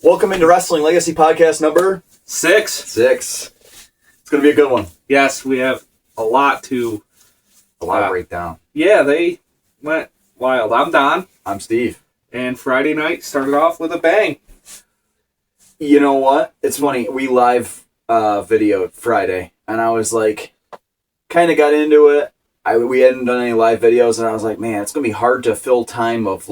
Welcome into Wrestling Legacy Podcast number 6. It's going to be a good one. Yes, we have a lot to break down. Yeah, they went wild. I'm Don. I'm Steve. And Friday night started off with a bang. You know what? It's funny. We live videoed Friday, and I was like, kind of got into it. We hadn't done any live videos, and I was like, man, it's going to be hard to fill time of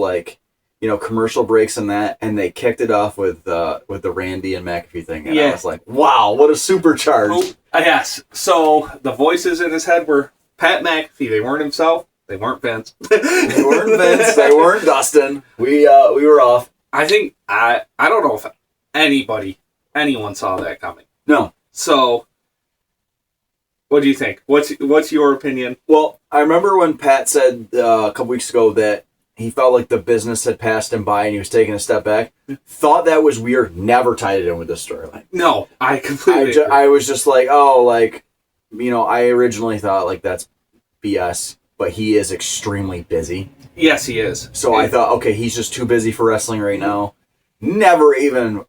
commercial breaks and that, and they kicked it off with the Randy and Mcafee thing, and I was like, wow, what a supercharge. Yes, so the voices in his head were Pat McAfee. They weren't himself. They weren't Vince. They weren't Vince. They weren't Dustin. We were off. I think, I don't know if anyone saw that coming. No. So, what do you think? What's your opinion? Well, I remember when Pat said a couple weeks ago that he felt like the business had passed him by and he was taking a step back. Thought that was weird. Never tied it in with this storyline. No, I completely agree. I was just like, I originally thought, that's BS. But he is extremely busy. Yes, he is. So I thought, okay, he's just too busy for wrestling right now. Never even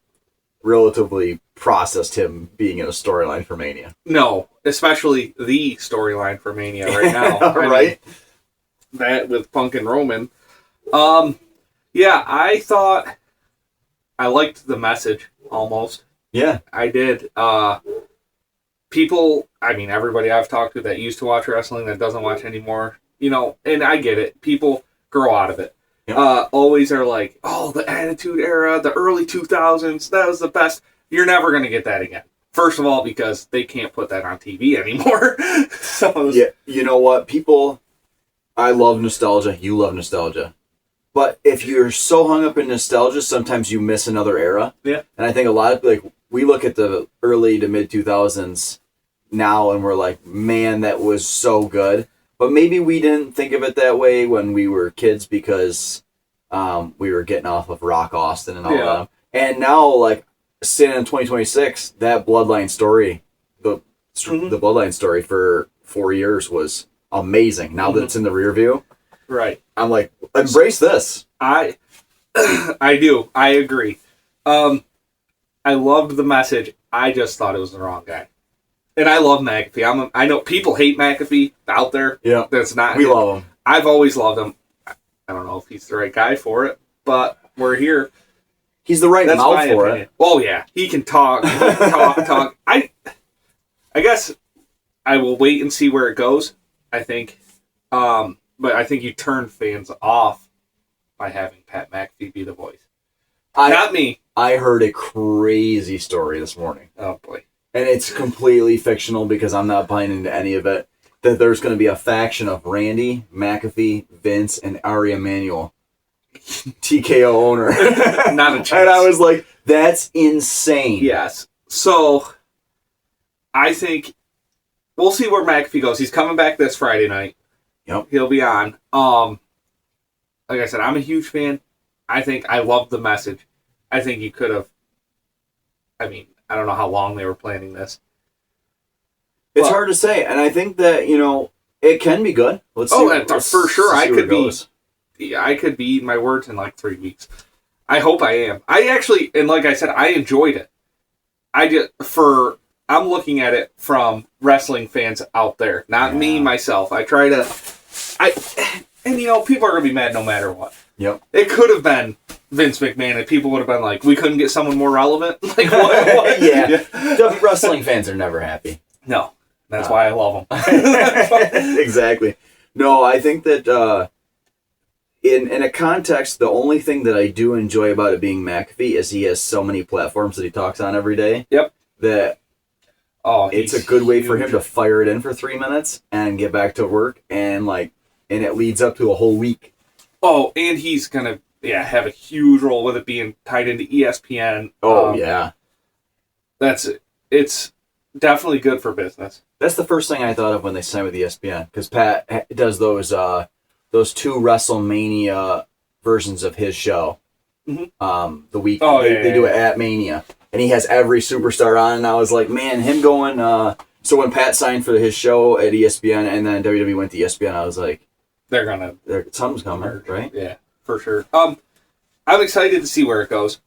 relatively processed him being in a storyline for Mania. No, especially the storyline for Mania right now. Right? That with Punk and Roman. Yeah, I thought I liked the message almost. Yeah. I did. People, everybody I've talked to that used to watch wrestling that doesn't watch anymore, and I get it. People grow out of it. Yep. Always are like, oh, the Attitude Era, the early 2000s, that was the best. You're never going to get that again. First of all, because they can't put that on TV anymore. Yeah, you know what? People, I love nostalgia. You love nostalgia. But if you're so hung up in nostalgia, sometimes you miss another era. Yeah. And I think a lot of, we look at the early to mid 2000s now and we're like, man, that was so good. But maybe we didn't think of it that way when we were kids because we were getting off of Rock Austin and all that. And now, sitting in 2026, that Bloodline story, the Bloodline story for 4 years was amazing. Now that it's in the rear view, right? I'm like, embrace this. I do. I agree. I loved the message. I just thought it was the wrong guy. And I love McAfee. I know people hate McAfee out there. Yeah. That's not. We love him. I've always loved him. I don't know if he's the right guy for it, but we're here. He's the right mouth for it. Oh yeah, he can talk, talk. I guess I will wait and see where it goes. I think, but I think you turn fans off by having Pat McAfee be the voice. Not me. I heard a crazy story this morning. Oh boy. And it's completely fictional because I'm not buying into any of it. That there's going to be a faction of Randy, McAfee, Vince, and Ari Emanuel. TKO owner. Not a chance. And I was like, that's insane. Yes. So, I think we'll see where McAfee goes. He's coming back this Friday night. Yep. He'll be on. Like I said, I'm a huge fan. I think I love the message. I think you could have... I don't know how long they were planning this. It's hard to say, and I think that, it can be good. Let's see. For sure. I could be eating my words in 3 weeks. I hope I am. I actually, and like I said, I enjoyed it. I'm looking at it from wrestling fans out there, not me, myself. I try to, people are going to be mad no matter what. Yep. It could have been Vince McMahon and people would have been like, we couldn't get someone more relevant? What? Yeah. The wrestling fans are never happy. No. That's why I love them. Exactly. No, I think that in a context, the only thing that I do enjoy about it being McAfee is he has so many platforms that he talks on every day. Yep. That it's a good way for him to fire it in for 3 minutes and get back to work and it leads up to a whole week. Oh, and he's gonna have a huge role with it being tied into ESPN. Yeah. It's definitely good for business. That's the first thing I thought of when they signed with ESPN, because Pat does those 2 WrestleMania versions of his show. Mm-hmm. The week they do it at Mania, and he has every superstar on. And I was like, man, him going. So when Pat signed for his show at ESPN, and then WWE went to ESPN, I was like, something's coming, right? Yeah, for sure. I'm excited to see where it goes.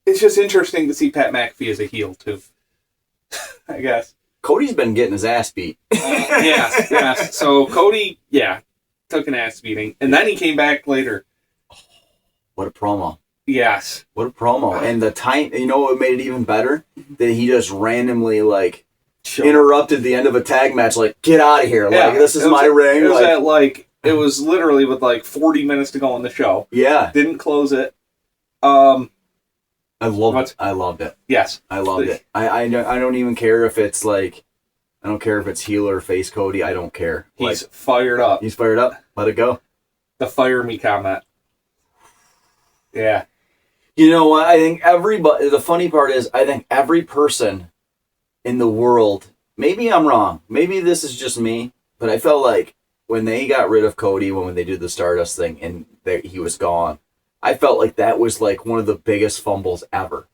It's just interesting to see Pat McAfee as a heel too. I guess. Cody's been getting his ass beat. Yes. So Cody, took an ass beating, and then he came back later. What a promo. Yes. What a promo. And the time, what made it even better? That he just randomly, interrupted the end of a tag match, get out of here. This is my ring. It was literally with 40 minutes to go on the show. Yeah. Didn't close it. I loved it. Yes. I loved it. I don't even care if it's I don't care if it's heel or face Cody. I don't care. He's fired up. He's fired up. Let it go. The fire me comment. Yeah. You know what? I think the funny part is, I think every person in the world, maybe I'm wrong, maybe this is just me, but I felt like when they got rid of Cody, when they did the Stardust thing and he was gone, I felt like that was one of the biggest fumbles ever.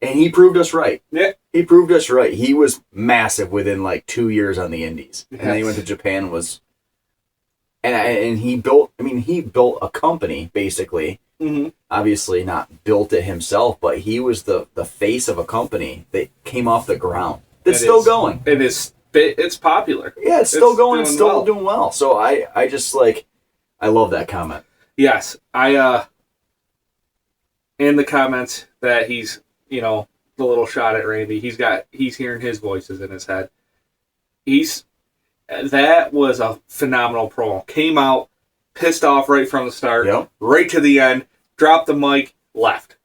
And he proved us right. Yeah. He proved us right. He was massive within 2 years on the Indies. Yes. And then he went to Japan and he built a company basically. Mm-hmm. Obviously not built it himself, but he was the face of a company that came off the ground. It's still going. It's popular. Yeah, it's still going. It's still doing well. So I just I love that comment. Yes, in the comments that he's, the little shot at Randy, he's hearing his voices in his head. That was a phenomenal promo. Came out pissed off right from the start, right to the end, dropped the mic, left.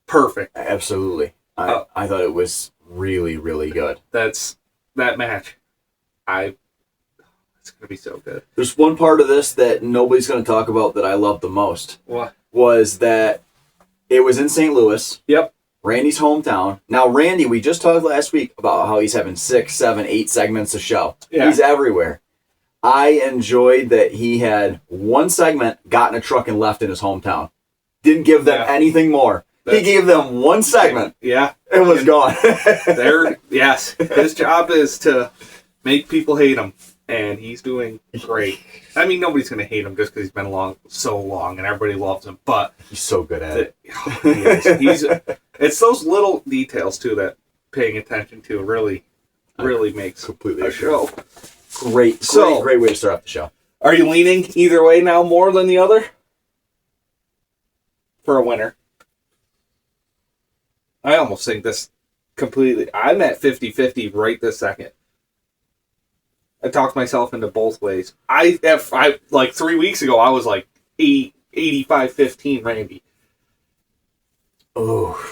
Perfect. Absolutely. I thought it was really, really good. That match. It's going to be so good. There's one part of this that nobody's going to talk about that I loved the most. What? Was that it was in St. Louis. Yep. Randy's hometown. Now, Randy, we just talked last week about how he's having 6, 7, 8 segments a show. Yeah. He's everywhere. I enjoyed that he had one segment, got in a truck and left in his hometown. Didn't give them anything more. He gave them one segment. Yeah. And was gone. Yes. His job is to make people hate him. And he's doing great. I mean, nobody's going to hate him just because he's been so long and everybody loves him. But he's so good at it. It's those little details, too, that paying attention to really makes completely a show. Great way to start off the show. Are you leaning either way now more than the other? For a winner. I almost think this completely... I'm at 50-50 right this second. I talked myself into both ways. I 3 weeks ago, I was 85-15 Randy. Oh.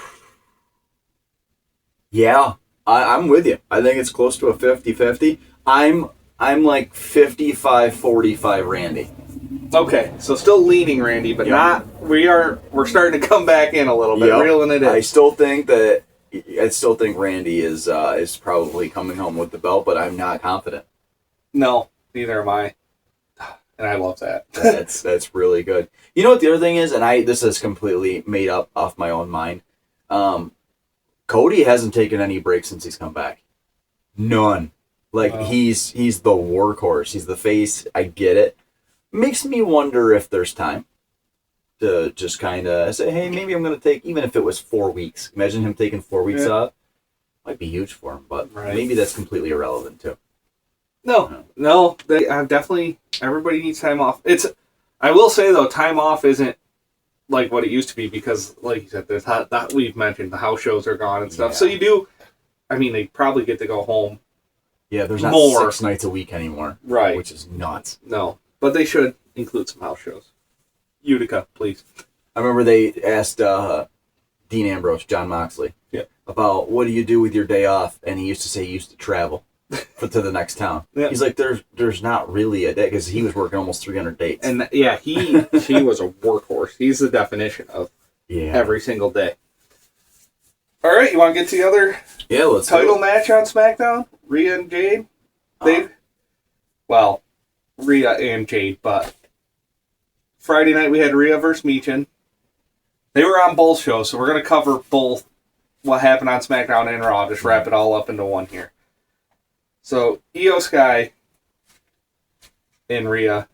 Yeah, I'm with you. I think it's close to a 50-50. I'm 55-45 Randy. Okay, so still leaning Randy, but not. We're starting to come back in a little bit, reeling it in. I still think Randy is probably coming home with the belt, but I'm not confident. No, neither am I. And I love that. That's really good. You know what the other thing is, and this is completely made up off my own mind. Cody hasn't taken any breaks since he's come back. None. He's the workhorse. He's the face. I get it. Makes me wonder if there's time to just kind of say, hey, maybe I'm going to take, even if it was 4 weeks. Imagine him taking 4 weeks off. Might be huge for him, but maybe that's completely irrelevant too. No. Definitely, everybody needs time off. I will say, though, time off isn't like what it used to be because, like you said, we've mentioned the house shows are gone and stuff. So you do, they probably get to go home. Yeah, there's not 6 nights a week anymore. Right. Which is nuts. No, but they should include some house shows. Utica, please. I remember they asked Dean Ambrose, John Moxley, about what do you do with your day off? And he used to say he used to travel. To the next town. Yeah. He's like, there's not really a day, because he was working almost 300 dates. And he was a workhorse. He's the definition of every single day. All right, you want to get to the other title match on SmackDown? Rhea and Jade? Rhea and Jade, but Friday night we had Rhea versus Michin. They were on both shows, so we're going to cover both what happened on SmackDown and Raw. Just wrap it all up into one here. So, Io Sky and Rhea,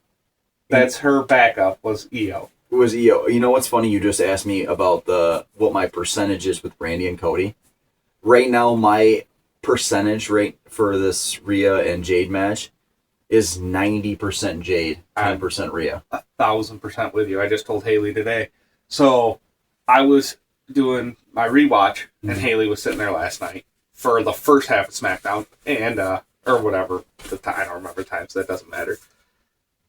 that's her backup, was Io. was EO. You know what's funny? You just asked me about what my percentage is with Randy and Cody. Right now, my percentage rate for this Rhea and Jade match is 90% Jade, 10% Rhea. 1,000% with you. I just told Haley today. So I was doing my rewatch, and Haley was sitting there last night for the first half of SmackDown, and or whatever the time. I don't remember the time, so that doesn't matter.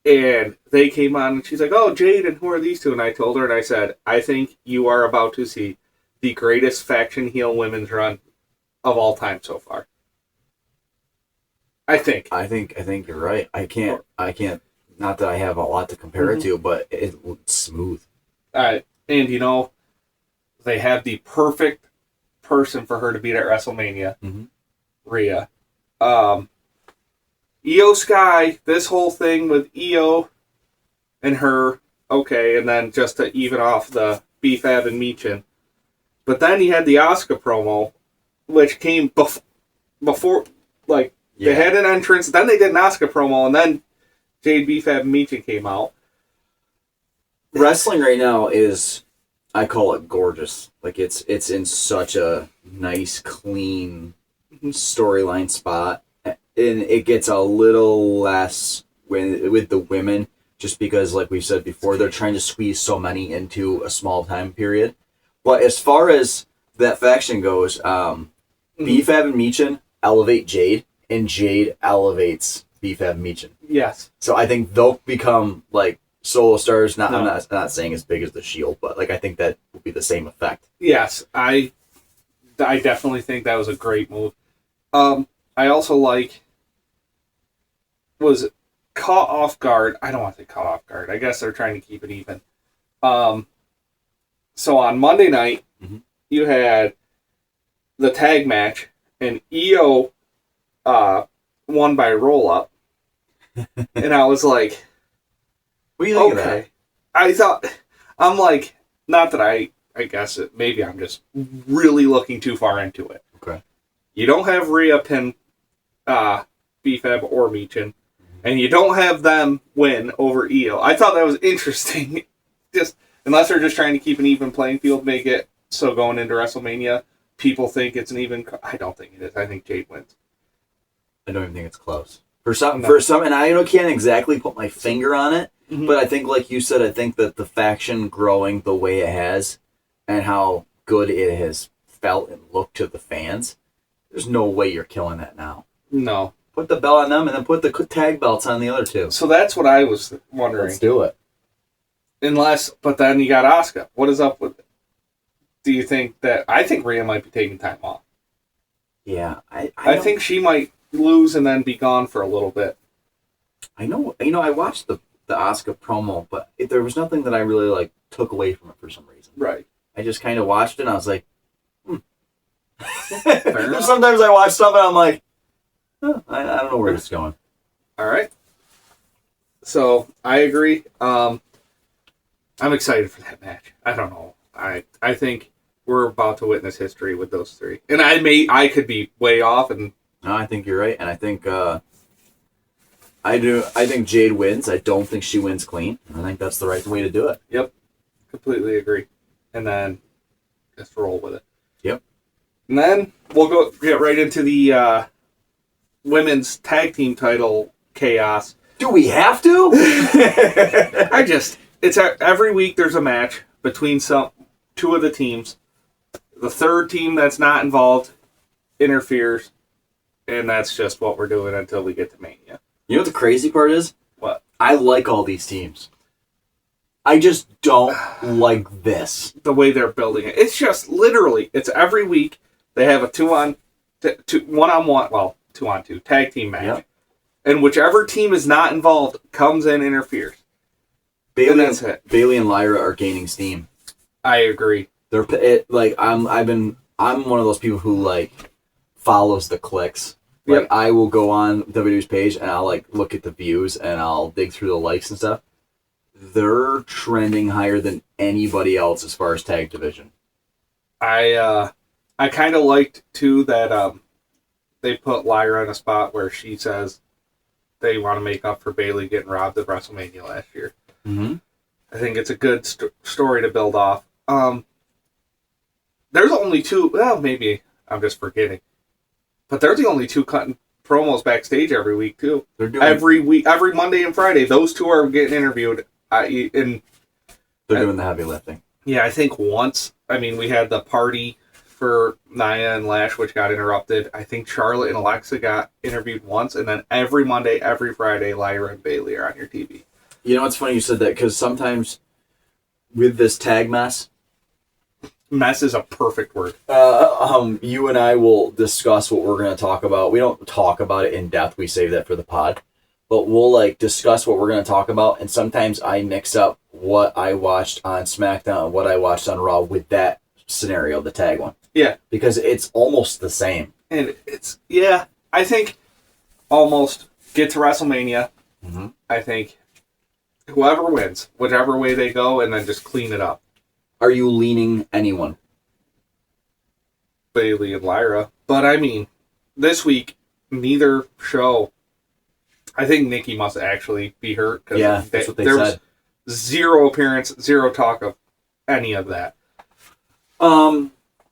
And they came on, and she's like, "Oh, Jade, and who are these two?" And I told her, and I said, "I think you are about to see the greatest faction heel women's run of all time so far." I think you're right. I can't. Not that I have a lot to compare it to, but it looks smooth. And you know, they have the perfect person for her to beat at WrestleMania, Rhea. Io Sky, this whole thing with Io and her, okay, and then just to even off the B-Fab and Michin. But then you had the Asuka promo, which came before, like, they had an entrance, then they did an Asuka promo, and then Jade, B-Fab, and Michin came out. Wrestling right now is, I call it gorgeous. Like, it's in such a nice, clean storyline spot. And it gets a little less with the women, just because, like we said before, they're trying to squeeze so many into a small time period. But as far as that faction goes, B-Fab and Michin elevate Jade, and Jade elevates B-Fab and Michin. Yes. So I think they'll become, like, solo stars. I'm not saying as big as the Shield, but, like, I think that will be the same effect. Yes, I definitely think that was a great move. I also was caught off guard. I don't want to say caught off guard. I guess they're trying to keep it even. So on Monday night, you had the tag match, and Io won by roll-up. And I was like, what do you think of that? I'm like, not that I guess maybe I'm just really looking too far into it. Okay. You don't have Rhea pin B-Fab or Michin, and you don't have them win over Io. I thought that was interesting. Just unless they're just trying to keep an even playing field, make it so going into WrestleMania, people think it's an even. I don't think it is. I think Jade wins. I don't even think it's close. For some, and I can't exactly put my finger on it, but I think, like you said, I think that the faction growing the way it has, and how good it has felt and looked to the fans, there's no way you're killing that now. No. Put the belt on them, and then put the tag belts on the other two. So that's what I was wondering. Let's do it. But then you got Asuka. What is up with it? Do you think that... I think Rhea might be taking time off. Yeah. I think she might lose and then be gone for a little bit. I know. You know, I watched the Asuka promo, but there was nothing that I really, like, took away from it for some reason. Right. I just kind of watched it, and I was like, Sometimes I watch stuff, and I'm like, I don't know where it's going. All right. So, I agree. I'm excited for that match. I don't know. I think we're about to witness history with those three. And I could be way off. And no, I think you're right. And I think I think Jade wins. I don't think she wins clean. I think that's the right way to do it. Yep. Completely agree. And then just roll with it. Yep. And then we'll get right into the women's tag team title chaos. Do we have to? It's every week there's a match between two of the teams. The third team that's not involved interferes, and that's just what we're doing until we get to Mania. You know what the crazy part is? What? I like all these teams. I just don't like this. The way they're building it. It's just literally, it's every week they have a 2-on-1, 2-on-2 tag team match. Yep. And whichever team is not involved comes in and interferes. Bailey and Lyra are gaining steam. I agree. I'm one of those people who, like, follows the clicks. Like, yep. I will go on WWE's page and I'll, like, look at the views and I'll dig through the likes and stuff. They're trending higher than anybody else as far as tag division. I kind of liked too that they put Lyra in a spot where she says they want to make up for Bailey getting robbed of WrestleMania last year. Mm-hmm. I think it's a good story to build off. There's only two. Well, maybe I'm just forgetting, but they're the only two cutting promos backstage every week too. They're doing every week, every Monday and Friday. Those two are getting interviewed. Doing the heavy lifting. Yeah, I think once. I mean, we had the party for Nia and Lash, which got interrupted. I think Charlotte and Alexa got interviewed once, and then every Monday, every Friday, Lyra and Bayley are on your TV. You know, it's funny you said that, because sometimes with this tag mess, mess is a perfect word. You and I will discuss what we're going to talk about. We don't talk about it in depth. We save that for the pod. But we'll discuss what we're going to talk about, and sometimes I mix up what I watched on SmackDown and what I watched on Raw with that scenario, the tag one. Yeah. Because it's almost the same. And I think almost get to WrestleMania. Mm-hmm. I think whoever wins, whichever way they go, and then just clean it up. Are you leaning anyone? Bayley and Lyra. But I mean, this week, neither show. I think Nikki must actually be hurt. Yeah, that's what they there said. Was zero appearance, zero talk of any of that.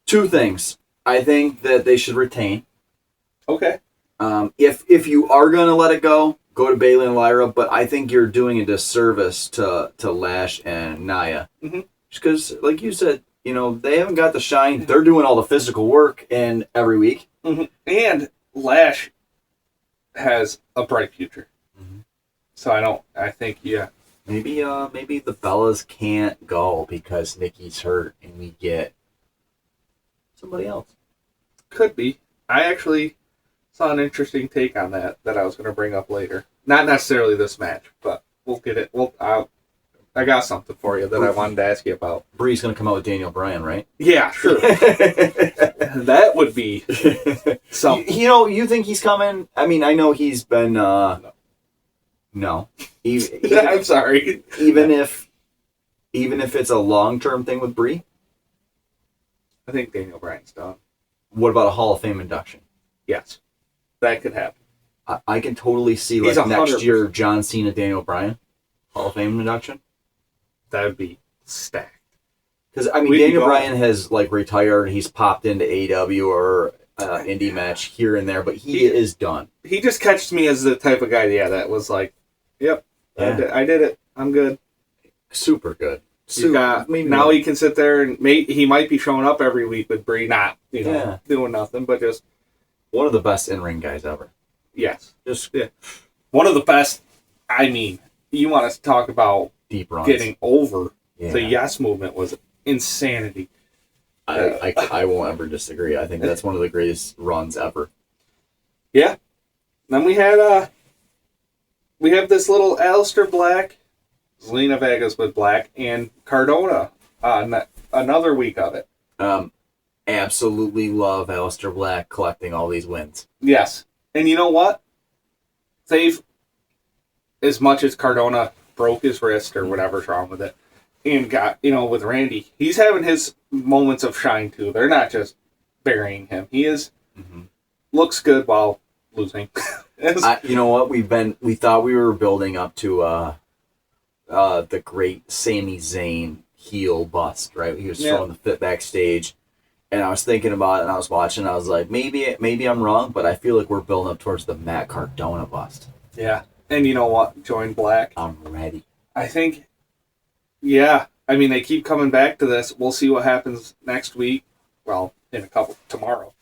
Two things. I think that they should retain. Okay. If you are going to let it go to Bayley and Lyra, but I think you're doing a disservice to Lash and Nia. Mm-hmm. Just because, like you said, they haven't got the shine. They're doing all the physical work every week. Mm-hmm. And Lash has a bright future. Mm-hmm. So I think, yeah. Maybe the Bellas can't go because Nikki's hurt and we get somebody else. Could be. I actually saw an interesting take on that I was going to bring up later. Not necessarily this match, but we'll get it. I got something for you that I wanted to ask you about. Bree's going to come out with Daniel Bryan, right? Yeah, sure. That would be something. You think he's coming? I mean, I know he's been... No. I'm sorry. Even if it's a long-term thing with Bree? I think Daniel Bryan's done. What about a Hall of Fame induction? Yes. That could happen. I can totally see next year John Cena, Daniel Bryan, Hall of Fame induction. That would be stacked. Because Daniel Bryan has retired. He's popped into AEW or indie match here and there, but he is done. He just catches me as the type of guy, that was like, yep, yeah. I did it. I'm good. Super good. Now he can sit there and he might be showing up every week with Bree, not doing nothing, but just one of the best in-ring guys ever. Yes, one of the best. I mean, you want us to talk about deep runs, getting over the Yes movement was insanity. I won't ever disagree. I think that's one of the greatest runs ever. Yeah. Then we have this little Aleister Black, Zelina Vega's with Black, and Cardona. Another week of it. Absolutely love Aleister Black collecting all these wins. Yes. And you know what? As much as Cardona broke his wrist or whatever's wrong with it, and got, with Randy, he's having his moments of shine too. They're not just burying him. He is looks good while losing. You know what? We thought we were building up to the great Sami Zayn heel bust, right? He was throwing the fit backstage, and I was thinking about it, and I was watching, and I was like, maybe I'm wrong, but I feel like we're building up towards the Matt Cardona bust. Yeah, and you know what? Join Black. I'm ready. I think, yeah. I mean, they keep coming back to this. We'll see what happens next week. Well, in tomorrow.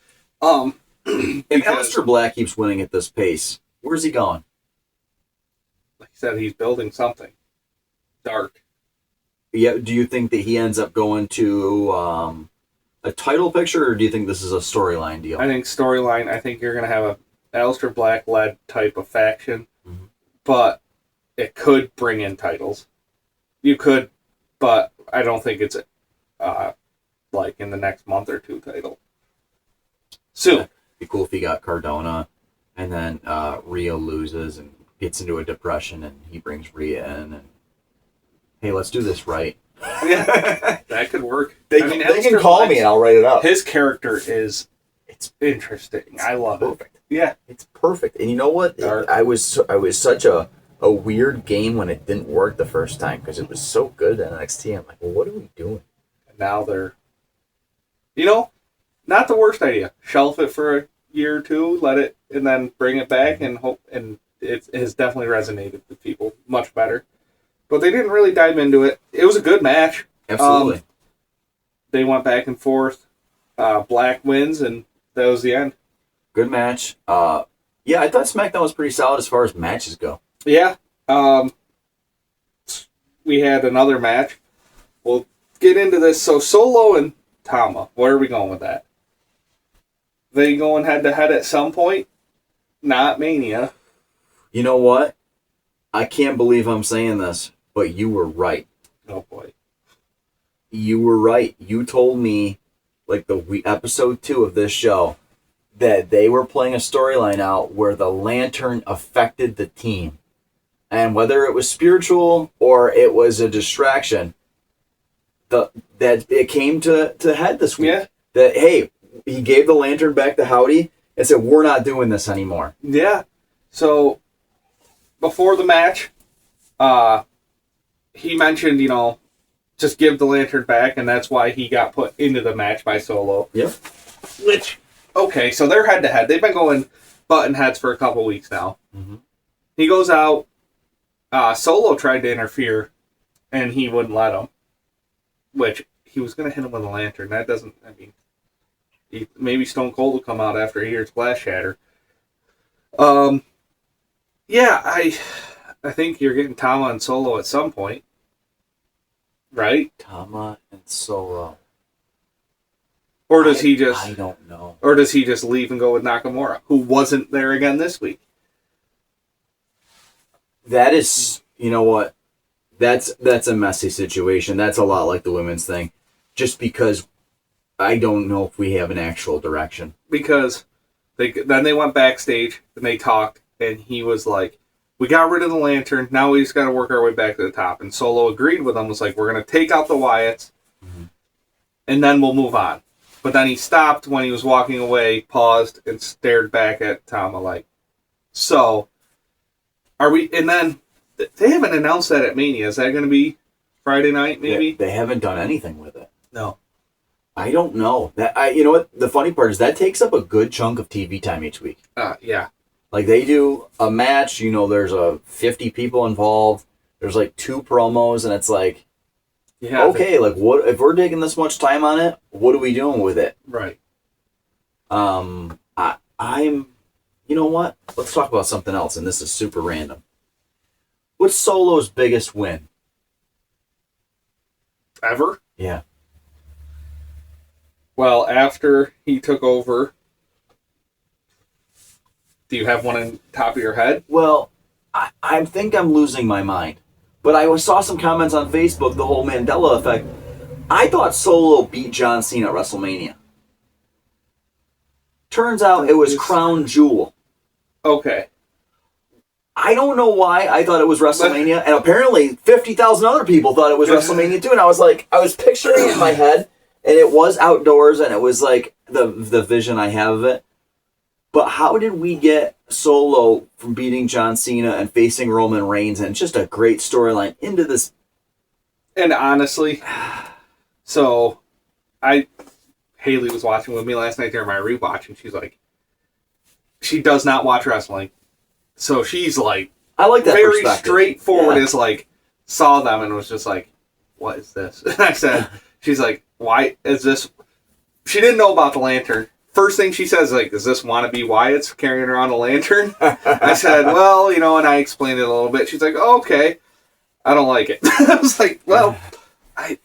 If Aleister Black keeps winning at this pace, where's he going? Like I said, he's building something dark. Yeah. Do you think that he ends up going to a title picture, or do you think this is a storyline deal? I think storyline. I think you're going to have a Aleister Black-led type of faction, but it could bring in titles. You could, but I don't think it's in the next month or two title. Soon. It'd be cool if he got Cardona, and then Rhea loses and gets into a depression, and he brings Rhea in, and hey, let's do this right. Yeah, that could work. They can call me and I'll write it up. His character it's interesting. I love perfect. It. Yeah, it's perfect. And you know what? I was such a a weird game when it didn't work the first time because it was so good at NXT. I'm like, well, what are we doing? And now they're, not the worst idea. Shelf it for a year or two, let it, and then bring it back and hope. And it has definitely resonated with people much better. But they didn't really dive into it. It was a good match. Absolutely. They went back and forth. Black wins, and that was the end. Good match. Yeah, I thought SmackDown was pretty solid as far as matches go. Yeah. We had another match. We'll get into this. So Solo and Tama, where are we going with that? They going head to head at some point? Not Mania. You know what? I can't believe I'm saying this, but you were right. Oh boy. You were right. You told me, like episode 2 of this show, that they were playing a storyline out where the lantern affected the team. And whether it was spiritual or it was a distraction, that it came to head this week. Yeah. That, hey, he gave the lantern back to Howdy and said, we're not doing this anymore. Yeah. So, before the match, he mentioned, just give the lantern back, and that's why he got put into the match by Solo. Yep. Which, okay, so they're head to head. They've been going button heads for a couple weeks now. Mm-hmm. He goes out. Solo tried to interfere, and he wouldn't let him. Which, he was going to hit him with a lantern. That doesn't, maybe Stone Cold will come out after he hears Glass Shatter. Yeah, I think you're getting Tama and Solo at some point. Right? Tama and Solo. Or does he just... I don't know. Or does he just leave and go with Nakamura, who wasn't there again this week? That is... You know what? That's a messy situation. That's a lot like the women's thing. Just because I don't know if we have an actual direction. Because then they went backstage and they talked, and he was like, we got rid of the lantern, now we just got to work our way back to the top. And Solo agreed with him, was like, we're going to take out the Wyatts, and then we'll move on. But then he stopped when he was walking away, paused, and stared back at Tama like, so, are we... And then, they haven't announced that at Mania. Is that going to be Friday night, maybe? They haven't done anything with it. No. I don't know. You know what? The funny part is that takes up a good chunk of TV time each week. Yeah. Like, they do a match, there's 50 people involved, there's like 2 promos, and it's like, Yeah. okay, like, what if we're taking this much time on it, what are we doing with it? Right. I'm, you know what? Let's talk about something else, and this is super random. What's Solo's biggest win? Ever? Yeah. Well, after he took over, do you have one on top of your head? Well, I think I'm losing my mind. But I saw some comments on Facebook, the whole Mandela effect. I thought Solo beat John Cena at WrestleMania. Turns out it was Crown Jewel. Okay. I don't know why I thought it was WrestleMania, and apparently 50,000 other people thought it was WrestleMania too, and I was picturing it in my head, and it was outdoors, and it was like the vision I have of it. But how did we get Solo from beating John Cena and facing Roman Reigns, and just a great storyline into this? And honestly, so Haley was watching with me last night during my rewatch, and she's like, she does not watch wrestling. So she's like, I like that very perspective. straightforward, is like, saw them and was just like, what is this? And I said, she's like, why is this? She didn't know about the lantern. First thing she says, like, is this wannabe Wyatt's carrying around a lantern? I said, well, and I explained it a little bit. She's like, oh, okay. I don't like it. I was like, well,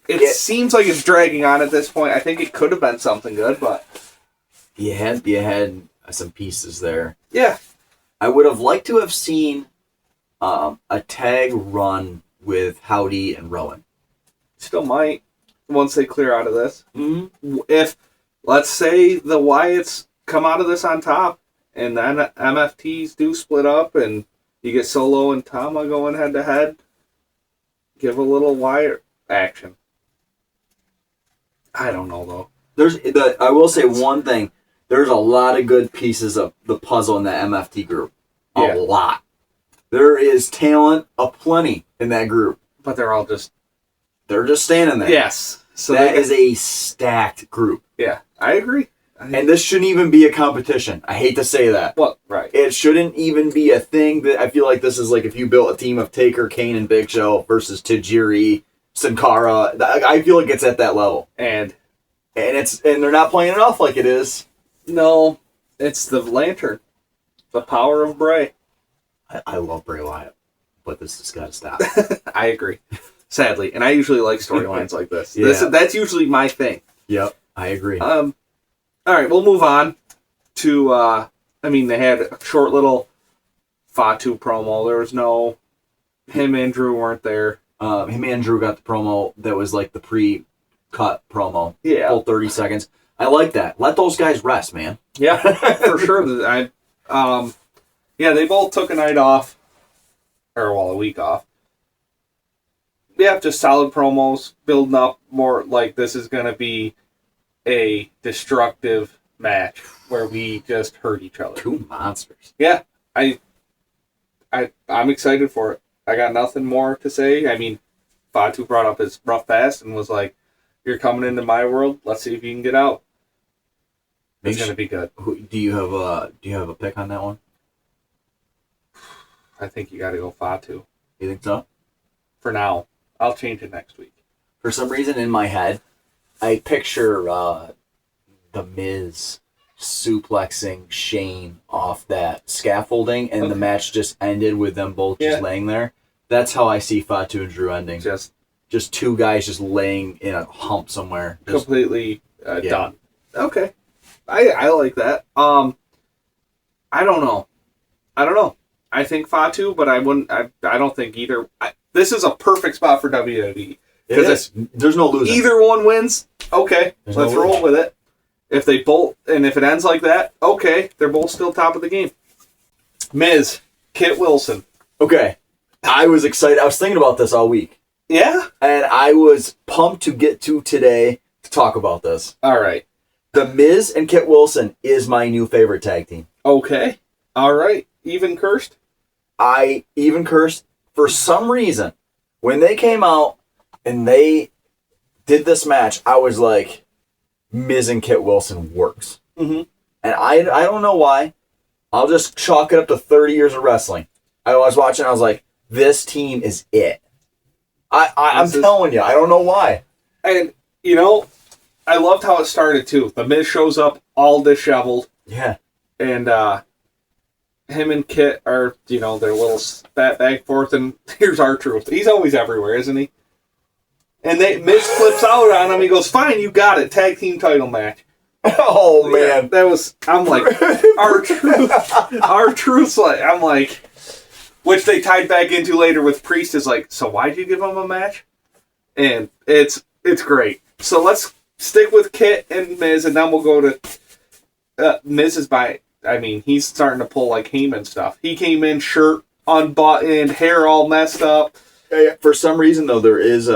it seems like it's dragging on at this point. I think it could have been something good, but you had some pieces there. Yeah. I would have liked to have seen a tag run with Howdy and Rowan. Still might, once they clear out of this. Mm-hmm. If, let's say, the Wyatts come out of this on top, and then MFTs do split up, and you get Solo and Tama going head-to-head, give a little Wyatt action. I don't know, though. I will say one thing. There's a lot of good pieces of the puzzle in the MFT group. A lot. There is talent aplenty in that group. But they're just standing there. Yes. So that is a stacked group. Yeah, I agree. And this shouldn't even be a competition. I hate to say that. Well, right. It shouldn't even be a thing. That I feel like this is like if you built a team of Taker, Kane, and Big Show versus Tajiri, Sin Cara. I feel like it's at that level. And they're not playing it off like it is. No, it's the Lantern. The power of Bray. I love Bray Wyatt, but this has got to stop. I agree. Sadly. And I usually like storylines like this. Yeah. That's usually my thing. Yep, I agree. All right, we'll move on to, they had a short little Fatu promo. There was no, him and Drew weren't there. Him and Drew got the promo that was like the pre-cut promo. Yeah. Full 30 seconds. I like that. Let those guys rest, man. Yeah, for sure. They both took a night off, a week off. Yeah, just solid promos, building up more like this is going to be a destructive match where we just hurt each other. Two monsters. Yeah, I'm excited for it. I got nothing more to say. I mean, Fatu brought up his rough past and was like, "You're coming into my world. Let's see if you can get out." It's going to be good. Do you have a pick on that one? I think you got to go Fatu. You think so? For now, I'll change it next week. For some reason in my head, I picture the Miz suplexing Shane off that scaffolding, and the match just ended with them both just laying there. That's how I see Fatu and Drew ending. Just two guys just laying in a hump somewhere. Completely done. Okay. I like that. I don't know. I think Fatu, but I wouldn't. I don't think either. This is a perfect spot for WWE. There's no losing. Either one wins. Okay, let's roll with it. If they both, and if it ends like that, okay, they're both still top of the game. Miz, Kit Wilson. Okay, I was excited. I was thinking about this all week. Yeah, and I was pumped to get to today to talk about this. All right, The Miz and Kit Wilson is my new favorite tag team. Okay, all right, even cursed. I even cursed for some reason when they came out and they did this match. I was like, Miz and Kit Wilson works. Mm-hmm. And I don't know why. I'll just chalk it up to 30 years of wrestling. I was watching. I was like, this team is it. I'm telling you, I don't know why. And I loved how it started too. The Miz shows up all disheveled. Yeah. And him and Kit are, their little spat back and forth, and here's R-Truth. He's always everywhere, isn't he? And Miz flips out on him. He goes, "Fine, you got it. Tag team title match." Oh, man. I'm like, R-Truth's like, I'm like, which they tied back into later with Priest is like, so why'd you give him a match? And it's great. So let's stick with Kit and Miz, and then we'll go to Miz is he's starting to pull like Heyman stuff. He came in, shirt unbuttoned, hair all messed up. For some reason, though, there is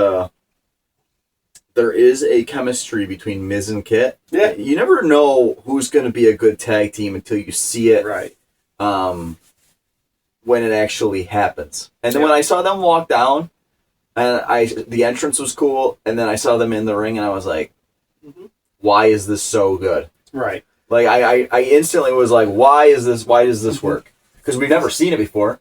a chemistry between Miz and Kit. Yeah. You never know who's going to be a good tag team until you see it. Right. When it actually happens. And then when I saw them walk down, and the entrance was cool, and then I saw them in the ring, and I was like, why is this so good? Right. Like, I instantly was like, why does this work? Because we've never seen it before.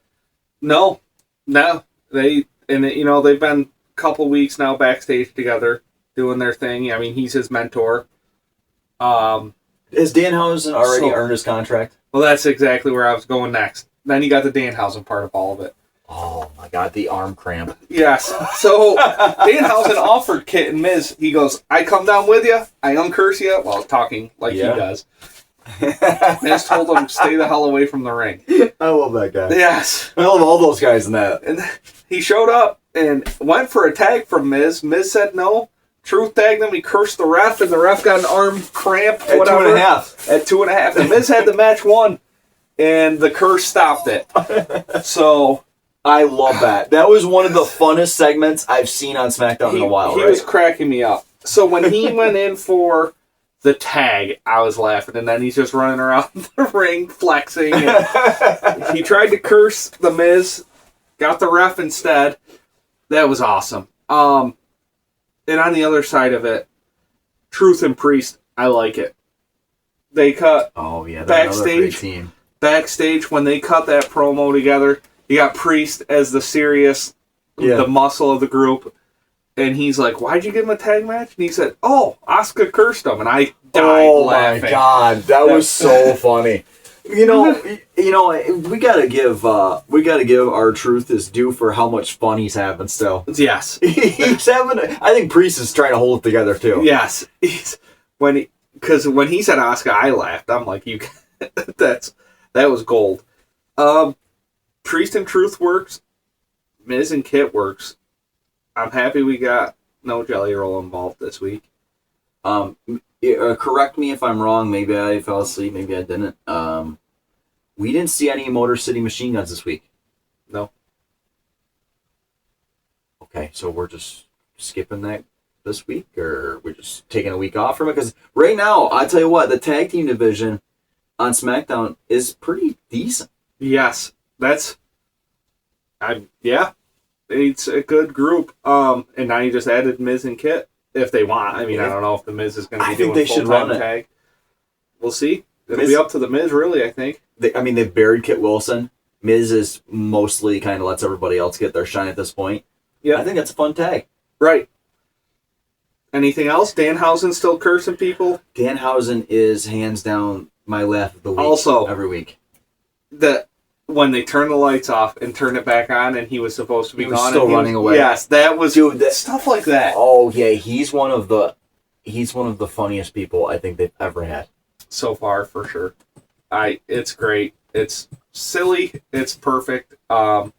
No. They've been a couple weeks now backstage together doing their thing. I mean, he's his mentor. Has Danhausen already earned his contract? Well, that's exactly where I was going next. Then you got the Danhausen part of all of it. Oh, my God, the arm cramp. Yes. So, Danhausen offered Kit and Miz. He goes, I come down with you. I uncurse you. Well, talking like he does. Miz told him, stay the hell away from the ring. I love that guy. Yes. I love all those guys in that. And he showed up and went for a tag from Miz. Miz said no. Truth tagged him. He cursed the ref, and the ref got an arm cramp. At 2.5. At 2.5. And Miz had the match won, and the curse stopped it. So I love that. That was one of the funnest segments I've seen on SmackDown in a while. He was cracking me up. So when he went in for the tag, I was laughing, and then he's just running around the ring flexing. And he tried to curse the Miz, got the ref instead. That was awesome. And on the other side of it, Truth and Priest, I like it. They cut backstage when they cut that promo together. You got Priest as the serious, the muscle of the group. And he's like, why'd you give him a tag match? And he said, oh, Asuka cursed him. And I died laughing. Oh, my God. That was so funny. We gotta give our Truth his due for how much fun he's having still. Yes. He's having, I think Priest is trying to hold it together, too. Yes. Because when he said Asuka, I laughed. I'm like, that was gold. Priest and Truth works. Miz and Kit works. I'm happy we got no Jelly Roll involved this week. Correct me if I'm wrong. Maybe I fell asleep. Maybe I didn't. We didn't see any Motor City Machine Guns this week. No. Okay, so we're just skipping that this week, or we're just taking a week off from it? Because right now, I tell you what, the tag team division on SmackDown is pretty decent. Yes, it's a good group. And now you just added Miz and Kit if they want. I mean, I don't know if the Miz is going to be doing full-time tag. We'll see. It'll be up to the Miz, really, I think. They've buried Kit Wilson. Miz is mostly kind of lets everybody else get their shine at this point. Yeah, I think that's a fun tag. Right. Anything else? Danhausen still cursing people? Danhausen is hands down my laugh of the week. Also, every week. When they turn the lights off and turn it back on, and he was supposed to be gone, still running away. Yes, that was stuff like that. Oh yeah, he's one of the funniest people I think they've ever had so far, for sure. It's great. It's silly. It's perfect. Do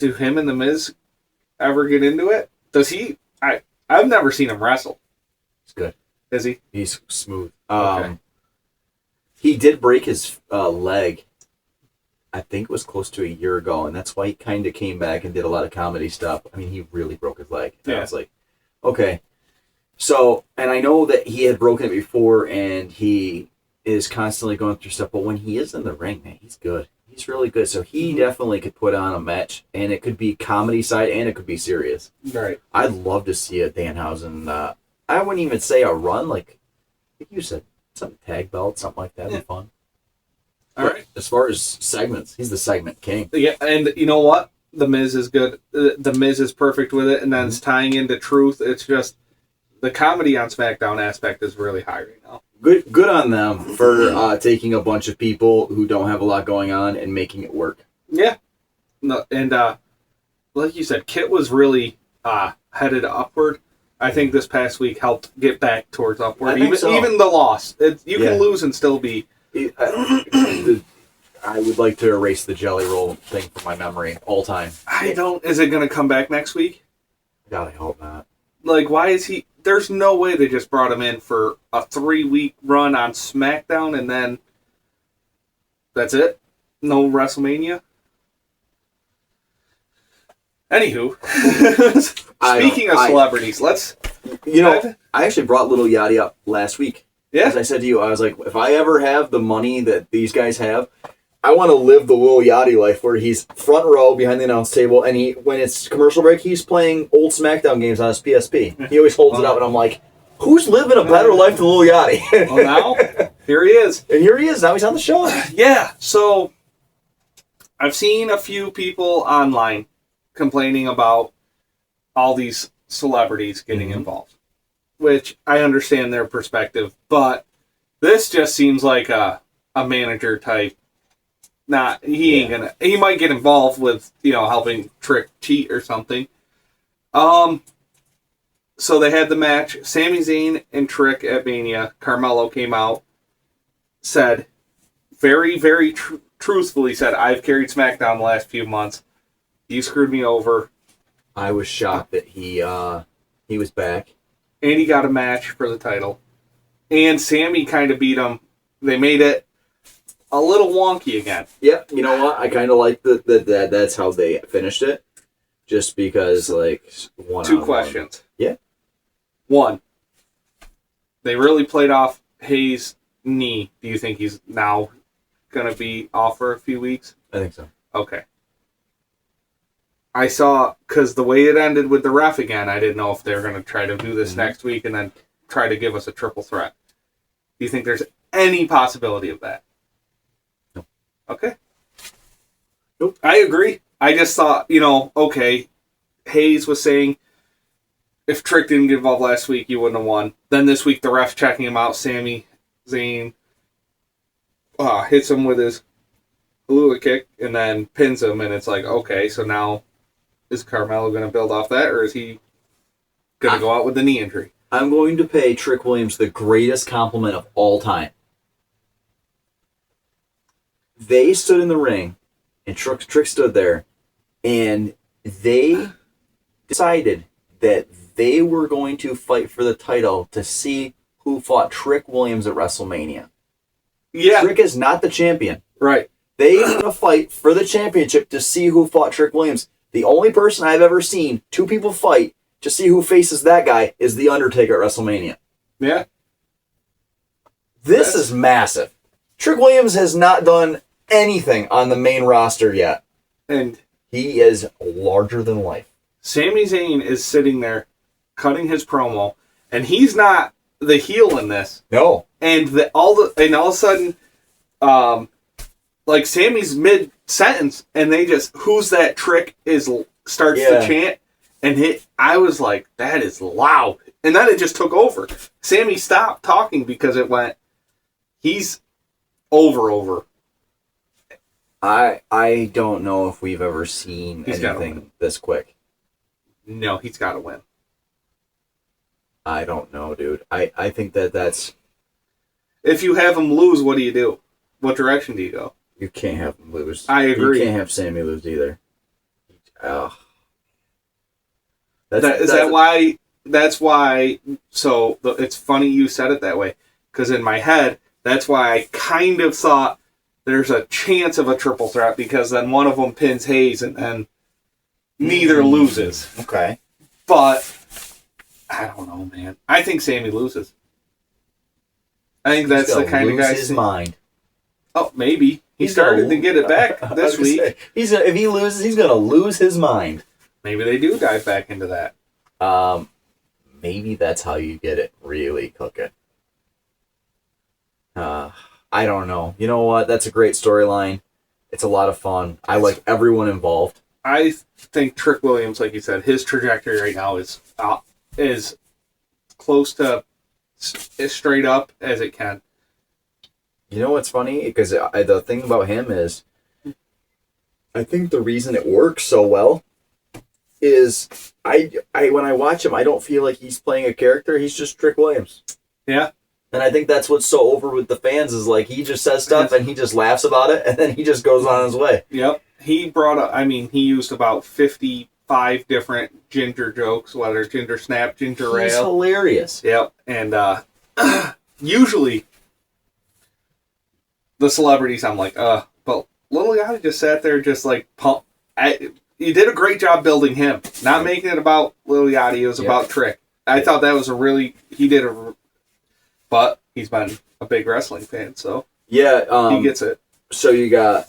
him and the Miz ever get into it? Does he? I've never seen him wrestle. He's good. Is he? He's smooth. Okay. He did break his leg. I think it was close to a year ago, and that's why he kind of came back and did a lot of comedy stuff. I mean, he really broke his leg. Yeah. I was like, okay. So, and I know that he had broken it before, and he is constantly going through stuff, but when he is in the ring, man, he's good. He's really good. So he definitely could put on a match, and it could be comedy side, and it could be serious. Right. I'd love to see a Danhausen, I wouldn't even say a run, like you said, some tag belt, something like that would be fun. All right. As far as segments, he's the segment king. Yeah, and you know what? The Miz is good. The Miz is perfect with it, and then it's tying into Truth. It's just the comedy on SmackDown aspect is really high right now. Good on them for taking a bunch of people who don't have a lot going on and making it work. Yeah. No, and like you said, Kit was really headed upward. I think this past week helped get back towards upward. Even the loss. You can lose and still be... I would like to erase the Jelly Roll thing from my memory all time. Is it going to come back next week? God, I hope not. Like, why is he... There's no way they just brought him in for a 3-week run on SmackDown and then that's it? No WrestleMania? Anywho, speaking of celebrities, let's... I actually brought Little Yachty up last week. Yeah. As I said to you, I was like, if I ever have the money that these guys have, I want to live the Lil Yachty life where he's front row behind the announce table, and when it's commercial break, he's playing old SmackDown games on his PSP. He always holds it up, and I'm like, who's living a better life than Lil Yachty? Well, now, here he is. And here he is. Now he's on the show. Yeah, so I've seen a few people online complaining about all these celebrities getting involved, which I understand their perspective, but this just seems like a manager type. He ain't gonna. He might get involved with helping Trick cheat or something. So they had the match. Sami Zayn and Trick at Mania. Carmelo came out, said very, very truthfully said, "I've carried SmackDown the last few months. You screwed me over." I was shocked that he was back. And he got a match for the title. And Sammy kind of beat him. They made it a little wonky again. Yeah, you know what? I kind of like that that's how they finished it. Just because, two questions. Yeah. One, they really played off Hayes' knee. Do you think he's now going to be off for a few weeks? I think so. Okay. I saw, because the way it ended with the ref again, I didn't know if they were going to try to do this next week and then try to give us a triple threat. Do you think there's any possibility of that? No. Okay. Nope. I agree. I just thought, okay, Hayes was saying if Trick didn't get involved last week, you wouldn't have won. Then this week, the ref checking him out, Sami Zayn hits him with his hula kick and then pins him, and it's like, okay, so now is Carmelo going to build off that, or is he going to go out with the knee injury? I'm going to pay Trick Williams the greatest compliment of all time. They stood in the ring, and Trick stood there, and they decided that they were going to fight for the title to see who fought Trick Williams at WrestleMania. Yeah. Trick is not the champion. Right. They are going to fight for the championship to see who fought Trick Williams. The only person I've ever seen two people fight to see who faces that guy is The Undertaker at WrestleMania. Yeah. This is massive. Trick Williams has not done anything on the main roster yet. And he is larger than life. Sami Zayn is sitting there cutting his promo, and he's not the heel in this. No. And all of a sudden, like Sammy's mid sentence, and they just who's that Trick starts to chant, and I was like, that is loud, and then it just took over. Sammy stopped talking because it went. He's over. I don't know if we've ever seen anything this quick. No, he's got to win. I don't know, dude. I think that's... If you have him lose, what do you do? What direction do you go? You can't have him lose. I agree. You can't have Sammy lose either. Oh. That's why... So, it's funny you said it that way. Because in my head, that's why I kind of thought there's a chance of a triple threat, because then one of them pins Hayes and then neither loses. Okay. But I don't know, man. I think Sammy loses. I think that's the kind of guy. His mind. Oh, maybe he started to get it back this week. If he loses, he's gonna lose his mind. Maybe they do dive back into that. Maybe that's how you get it really cooking. I don't know. You know what? That's a great storyline. It's a lot of fun. I like everyone involved. I think Trick Williams, like you said, his trajectory right now is close to as straight up as it can. You know what's funny? Because the thing about him is, I think the reason it works so well is I when I watch him, I don't feel like he's playing a character. He's just Trick Williams. Yeah. And I think that's what's so over with the fans is like he just says stuff and he just laughs about it and then he just goes on his way. Yep. He he used about 55 different ginger jokes, whether it's ginger snap, ginger rail. He's hilarious. Yep. And usually the celebrities, I'm like, but Lil Yachty just sat there just like pump. You did a great job building him, not making it about Lil Yachty. It was about Trick. I thought that was but he's been a big wrestling fan, so yeah, he gets it. So you got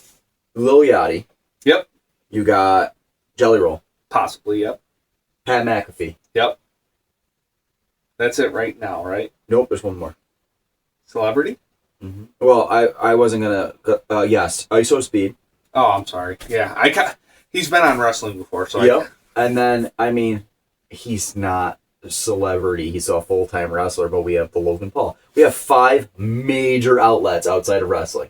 Lil Yachty. Yep. You got Jelly Roll. Possibly, yep. Pat McAfee. Yep. That's it right now, right? Nope, there's one more. Celebrity? Mm-hmm. Well, I wasn't gonna. Yes, ISO Speed. Oh, I'm sorry. Yeah, he's been on wrestling before, so yep. And then he's not a celebrity. He's a full-time wrestler, but we have the Logan Paul. We have 5 major outlets outside of wrestling,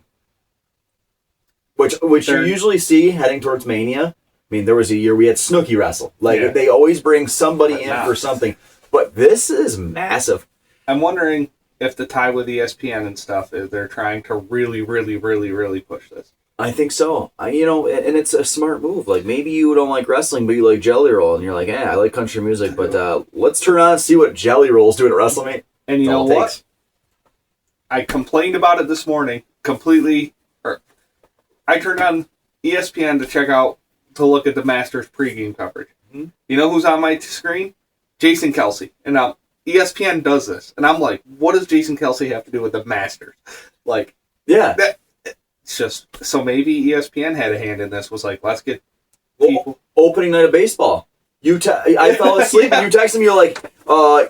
which you usually see heading towards Mania. I mean, there was a year we had Snooki wrestle. They always bring somebody in for something, but this is massive. I'm wondering if the tie with ESPN and stuff is they're trying to really, really, really, really push this. I think so. And it's a smart move. Like, maybe you don't like wrestling, but you like Jelly Roll, and you're like, I like country music, but let's turn on and see what Jelly Roll's doing at WrestleMania. And you know what? I complained about it this morning completely. I turned on ESPN to look at the Masters pregame coverage. Mm-hmm. You know who's on my screen? Jason Kelsey. And now ESPN does this, and I'm like, what does Jason Kelsey have to do with the Masters? Like, yeah. It's just, so maybe ESPN had a hand in this, was like, let's get people. Opening night of baseball. I fell asleep and you texted me, you're like,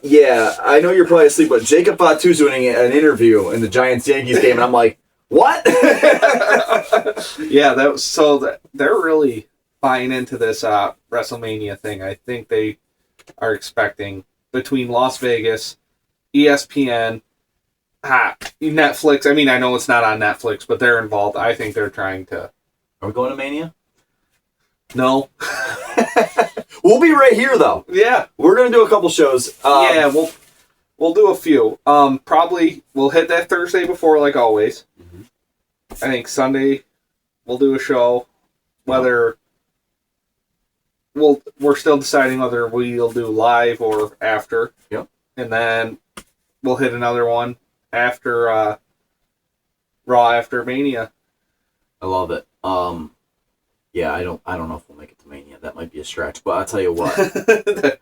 yeah, I know you're probably asleep, but Jacob Fatu's doing an interview in the Giants-Yankees game, and I'm like, what? Yeah, they're really buying into this WrestleMania thing. I think they are expecting between Las Vegas, ESPN, Netflix. I mean, I know it's not on Netflix, but they're involved. I think they're trying to. Are we going to Mania? No. We'll be right here, though. Yeah. We're going to do a couple shows. Yeah, we'll do a few. Probably we'll hit that Thursday before, like always. Mm-hmm. I think Sunday we'll do a show. Whether we're still deciding whether we'll do live or after. Yep. And then we'll hit another one after Raw after Mania. I love it. Yeah, I don't know if we'll make it to Mania. That might be a stretch, but I'll tell you what.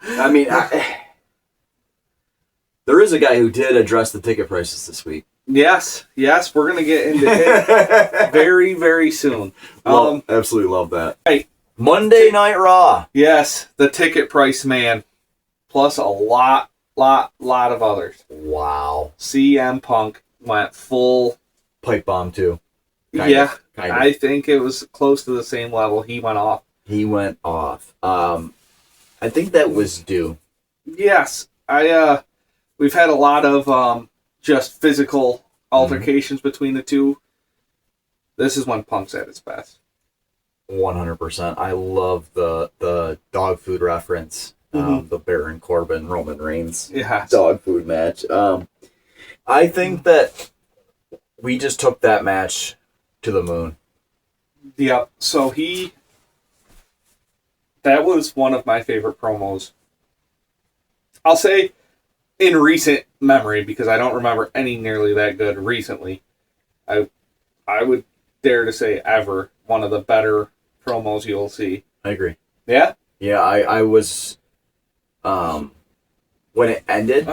I mean, there is a guy who did address the ticket prices this week. Yes, we're gonna get into it very, very soon. Absolutely love that. Hey, Monday Night Raw. Yes, the ticket price man, plus a lot of others. Wow. CM Punk went full Pipe bomb too. Kind of. I think it was close to the same level. He went off. I think that was due. Yes, we've had a lot of just physical altercations between the two. This is when Punk's at his best. 100%. I love the dog food reference. The Baron Corbin Roman Reigns dog food match. I think that we just took that match to the moon. Yep. So that was one of my favorite promos. I'll say in recent memory, because I don't remember any nearly that good recently. I would dare to say ever one of the better promos you'll see. I agree. Yeah? Yeah, I was when it ended,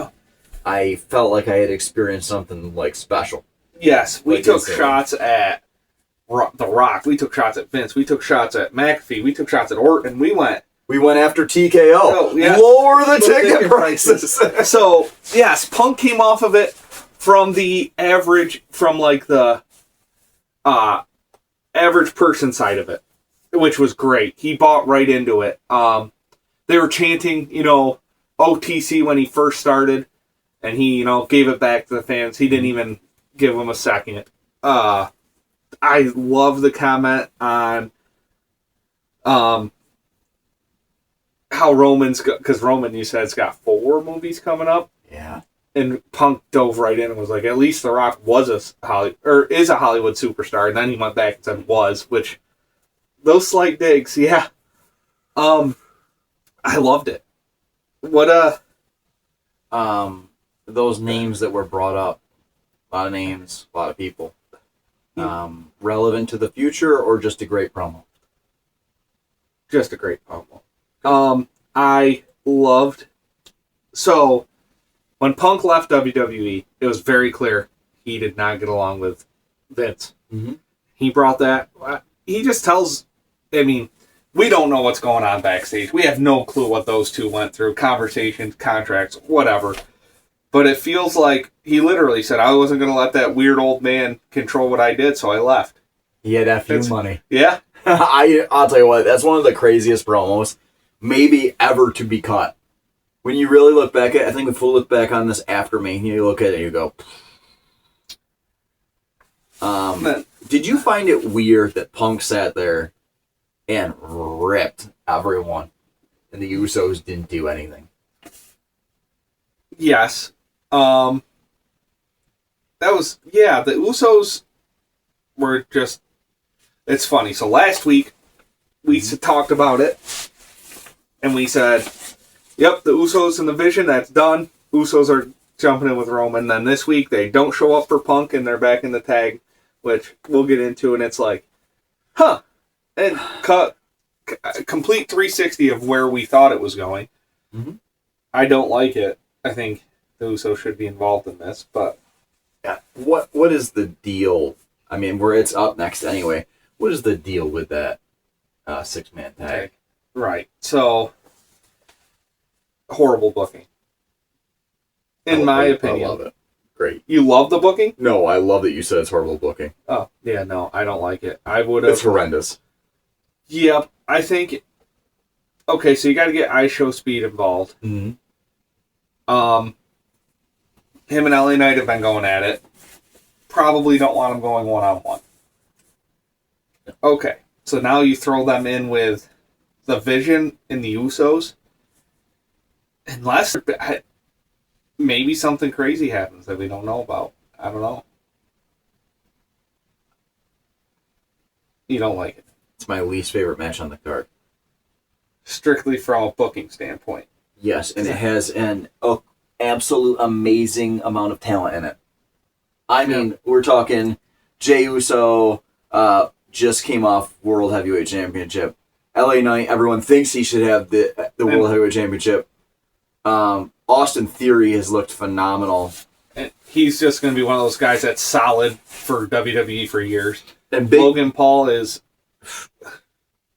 I felt like I had experienced something like special. Yes, we took shots at The Rock. We took shots at Vince. We took shots at McAfee. We took shots at Orton. We went after TKO. Oh, yeah. Lower the ticket prices. So, yes, Punk came off of it from the average person side of it, which was great. He bought right into it. They were chanting, OTC when he first started, and he, gave it back to the fans. He didn't even give them a second. I love the comment on how because Roman, you said, has got 4 movies coming up. Yeah. And Punk dove right in and was like, at least The Rock is a Hollywood superstar. And then he went back and said was, which, those slight digs, yeah. I loved it. What, those names that were brought up, a lot of names, a lot of people. Relevant to the future or just a great promo? Just a great promo. I loved... So, when Punk left WWE, it was very clear he did not get along with Vince. Mm-hmm. He brought that... He just tells... I mean, we don't know what's going on backstage. We have no clue what those two went through. Conversations, contracts, whatever. But it feels like he literally said, I wasn't going to let that weird old man control what I did, so I left. He had F.U. money. Yeah. I'll tell you what, that's one of the craziest promos maybe ever to be cut. When you really look back at it, I think if we look back on this after Mania, you look at it and you go... did you find it weird that Punk sat there and ripped everyone and the Usos didn't do anything? Yes. The Usos were just... It's funny. So last week, we talked about it, and we said, yep, the Usos and the Vision, that's done. Usos are jumping in with Roman. Then this week, they don't show up for Punk, and they're back in the tag, which we'll get into, and it's like, huh. And complete 360 of where we thought it was going. Mm-hmm. I don't like it. I think the Usos should be involved in this, but... Yeah. What is the deal? I mean, it's up next anyway. What is the deal with that? 6-man tag. Right. So, horrible booking. In my opinion. I love it. Great. You love the booking? No, I love that you said it's horrible booking. Oh, yeah, no, I don't like it. I would have... It's horrendous. Yep, I think... Okay, so you got to get iShow Speed involved. Mm-hmm. Him and LA Knight have been going at it. Probably don't want him going one-on-one. Okay, so now you throw them in with the Vision and the Usos. Unless maybe something crazy happens that we don't know about. I don't know. You don't like it. It's my least favorite match on the card. Strictly from a booking standpoint. Yes, and it has an absolute amazing amount of talent in it. I mean, we're talking Jey Uso just came off World Heavyweight Championship. LA Knight, everyone thinks he should have the World Heavyweight Championship. Austin Theory has looked phenomenal. And he's just going to be one of those guys that's solid for WWE for years. And Logan Paul is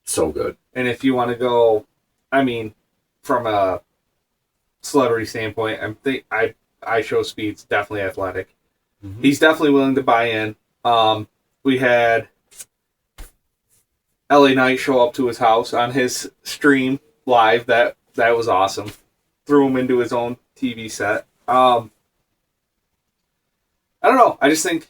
so good. And if you want to go, I mean, from a celebrity standpoint, I show Speed's definitely athletic. Mm-hmm. He's definitely willing to buy in. We had LA Knight show up to his house on his stream live. That was awesome. Threw him into his own TV set. I don't know. I just think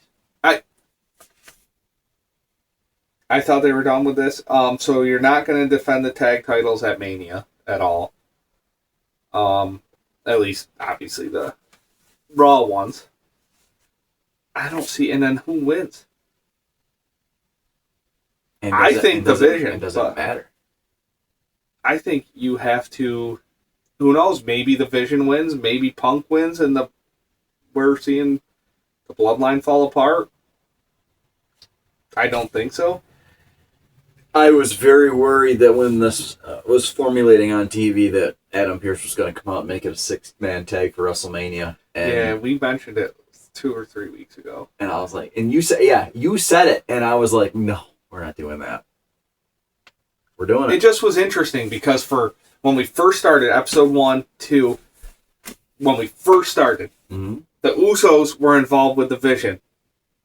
I thought they were done with this. So you're not going to defend the tag titles at Mania at all. At least, obviously, the Raw ones. I don't see. And then who wins? I think the Vision. It doesn't matter. I think you have to. Who knows? Maybe the Vision wins. Maybe Punk wins, and we're seeing the Bloodline fall apart. I don't think so. I was very worried that when this was formulating on TV that Adam Pearce was going to come out and make it a 6-man tag for WrestleMania. And, yeah, we mentioned it 2 or 3 weeks ago. And I was like, and you said it, and I was like, no, we're not doing that. We're doing it. It just was interesting because for when we first started, episode 1, 2, when we first started, mm-hmm. the Usos were involved with the Vision,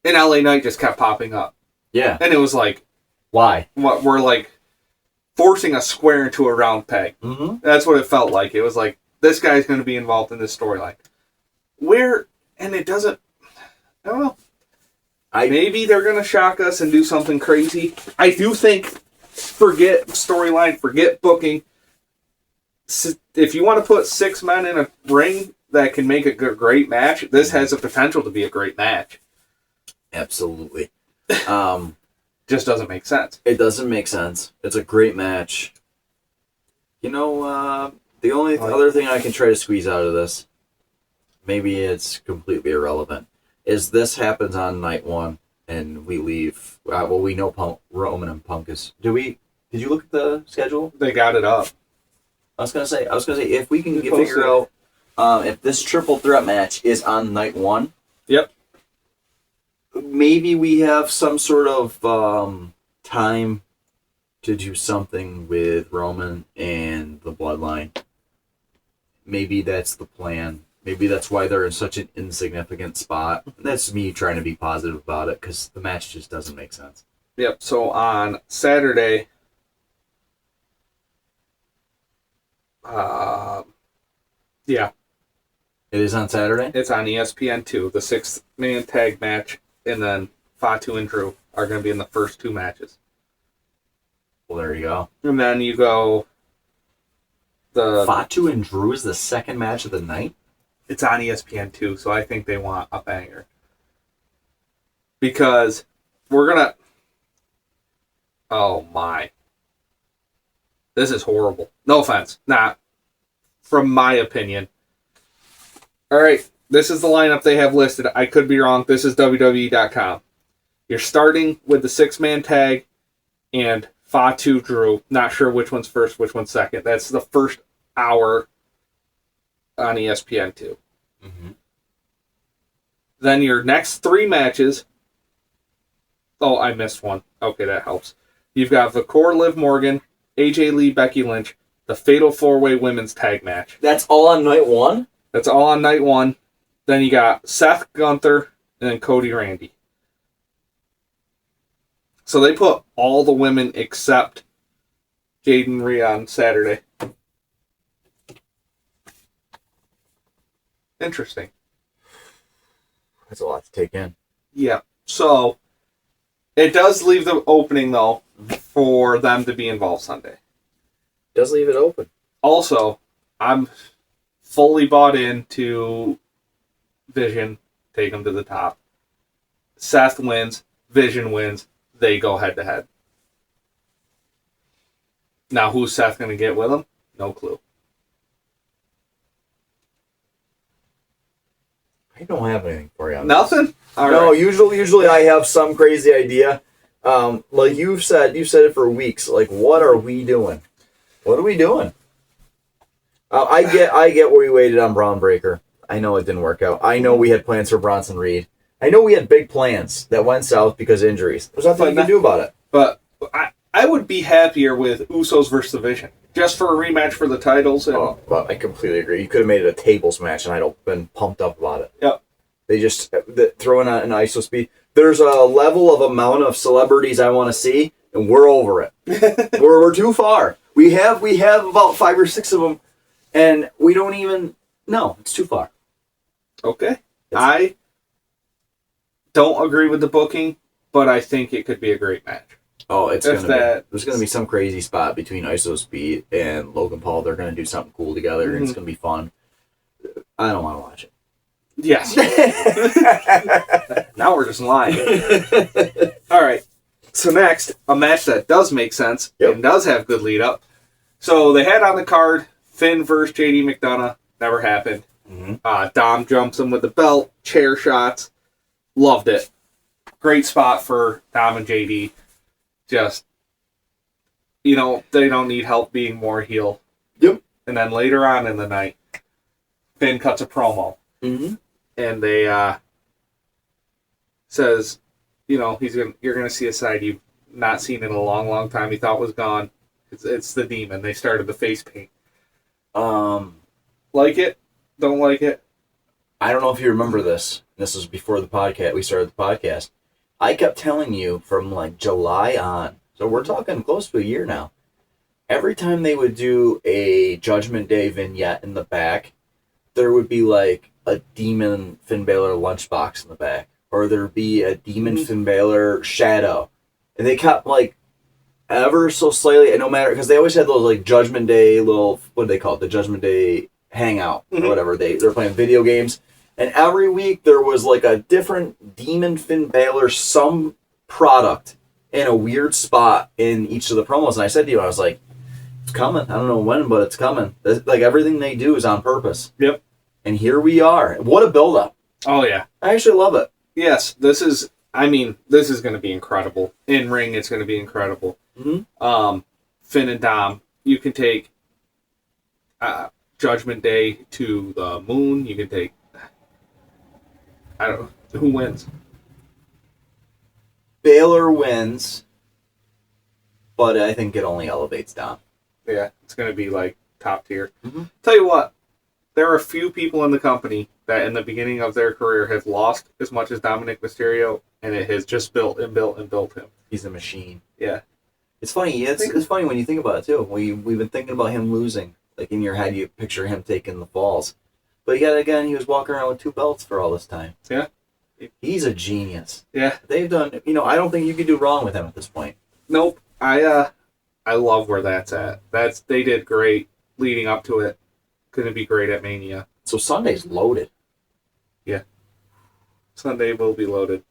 and LA Knight just kept popping up. Yeah. And it was like, why? What we're like forcing a square into a round peg. Mm-hmm. That's what it felt like. It was like, this guy's going to be involved in this storyline. And it doesn't, I don't know. Maybe they're going to shock us and do something crazy. I do think, forget storyline, forget booking. If you want to put 6 men in a ring that can make a great match, this has the potential to be a great match. Absolutely. Just doesn't make sense. It doesn't make sense. It's a great match. You know, the only other thing I can try to squeeze out of this, maybe it's completely irrelevant, is this happens on night 1 and we leave. Well, we know Roman and Punk is. Did you look at the schedule? They got it up. I was gonna say if we can figure out if this triple threat match is on night 1. Yep. Maybe we have some sort of time to do something with Roman and the Bloodline. Maybe that's the plan. Maybe that's why they're in such an insignificant spot. That's me trying to be positive about it because the match just doesn't make sense. Yep, so on Saturday, yeah. It is on Saturday? It's on ESPN2, the 6-man tag match, and then Fatu and Drew are going to be in the first 2 matches. Well, there you go. And then you go... Fatu and Drew is the 2nd match of the night? It's on ESPN2, so I think they want a banger. Because we're going to... Oh, my. This is horrible. No offense. Nah. From my opinion. Alright, this is the lineup they have listed. I could be wrong. This is WWE.com. You're starting with the 6-man tag and Fatu Drew. Not sure which one's first, which one's second. That's the first hour on ESPN2. Mm-hmm. Then your next 3 matches... Oh, I missed one. Okay, that helps. You've got Vicor, Liv Morgan, AJ Lee, Becky Lynch, the Fatal 4-Way Women's Tag Match. That's all on night one? That's all on night one. Then you got Seth, Gunther, and then Cody, Randy. So they put all the women except Jade and Rhea on Saturday. Interesting. That's a lot to take in. Yeah. So it does leave the opening, though, for them to be involved Sunday. Does leave it open. Also, I'm fully bought into Vision. Take them to the top. Seth wins. Vision wins. They go head to head. Now, who's Seth going to get with him? No clue. I don't have anything for you. Nothing? All no, right. usually I have some crazy idea. Like you've said it for weeks. Like, what are we doing? What are we doing? I get where you waited on Braun Breaker. I know it didn't work out. I know we had plans for Bronson Reed. I know we had big plans that went south because of injuries. There's nothing you can do about it. But I would be happier with Usos versus the Vision. Just for a rematch for the titles. And... but I completely agree. You could have made it a tables match, and I'd have been pumped up about it. Yep. They just throw in an ISO speed. There's a level of amount of celebrities I want to see, and we're over it. we're too far. We have about 5 or 6 of them, and we don't even. No, it's too far. Okay. I don't agree with the booking, but I think it could be a great match. Oh, there's gonna be some crazy spot between ISO Speed and Logan Paul. They're gonna do something cool together, and it's gonna be fun. I don't want to watch it. Yes. Now we're just lying. All right. So next, a match that does make sense and does have good lead up. So they had on the card Finn versus JD McDonough. Never happened. Mm-hmm. Dom jumps him with the belt, chair shots. Loved it. Great spot for Dom and JD. Just, they don't need help being more heel. Yep. And then later on in the night, Finn cuts a promo. Mm-hmm. And they says, you're going to see a side you've not seen in a long, long time. He thought was gone. It's the demon. They started the face paint. Like it? Don't like it? I don't know if you remember this. This was before the podcast. We started the podcast. I kept telling you from like July on, so we're talking close to a year now. Every time they would do a Judgment Day vignette in the back, there would be like a Demon Finn Balor lunchbox in the back, or there'd be a Demon Finn Balor shadow, and they kept like ever so slightly, and no matter, because they always had those like Judgment Day little, what do they call it, the Judgment Day hangout or whatever. They're playing video games. And every week there was like a different Demon Finn Balor, some product in a weird spot in each of the promos. And I said to you, I was like, it's coming. I don't know when, but it's coming. Like everything they do is on purpose. Yep. And here we are. What a build-up. Oh, yeah. I actually love it. Yes, this is going to be incredible. In ring, it's going to be incredible. Mm-hmm. Finn and Dom, you can take Judgment Day to the moon. You can take... I don't know. Who wins? Balor wins, but I think it only elevates Dom. Yeah, it's going to be like top tier. Mm-hmm. Tell you what, there are a few people in the company that in the beginning of their career have lost as much as Dominic Mysterio, and it has just built and built and built him. He's a machine. Yeah. It's funny. It's funny when you think about it, too. We've been thinking about him losing. Like, in your head, you picture him taking the falls. But yet again, he was walking around with 2 belts for all this time. Yeah. He's a genius. Yeah. They've done, I don't think you could do wrong with him at this point. Nope. I love where that's at. They did great leading up to it. Going to be great at Mania. So Sunday's loaded. Yeah. Sunday will be loaded.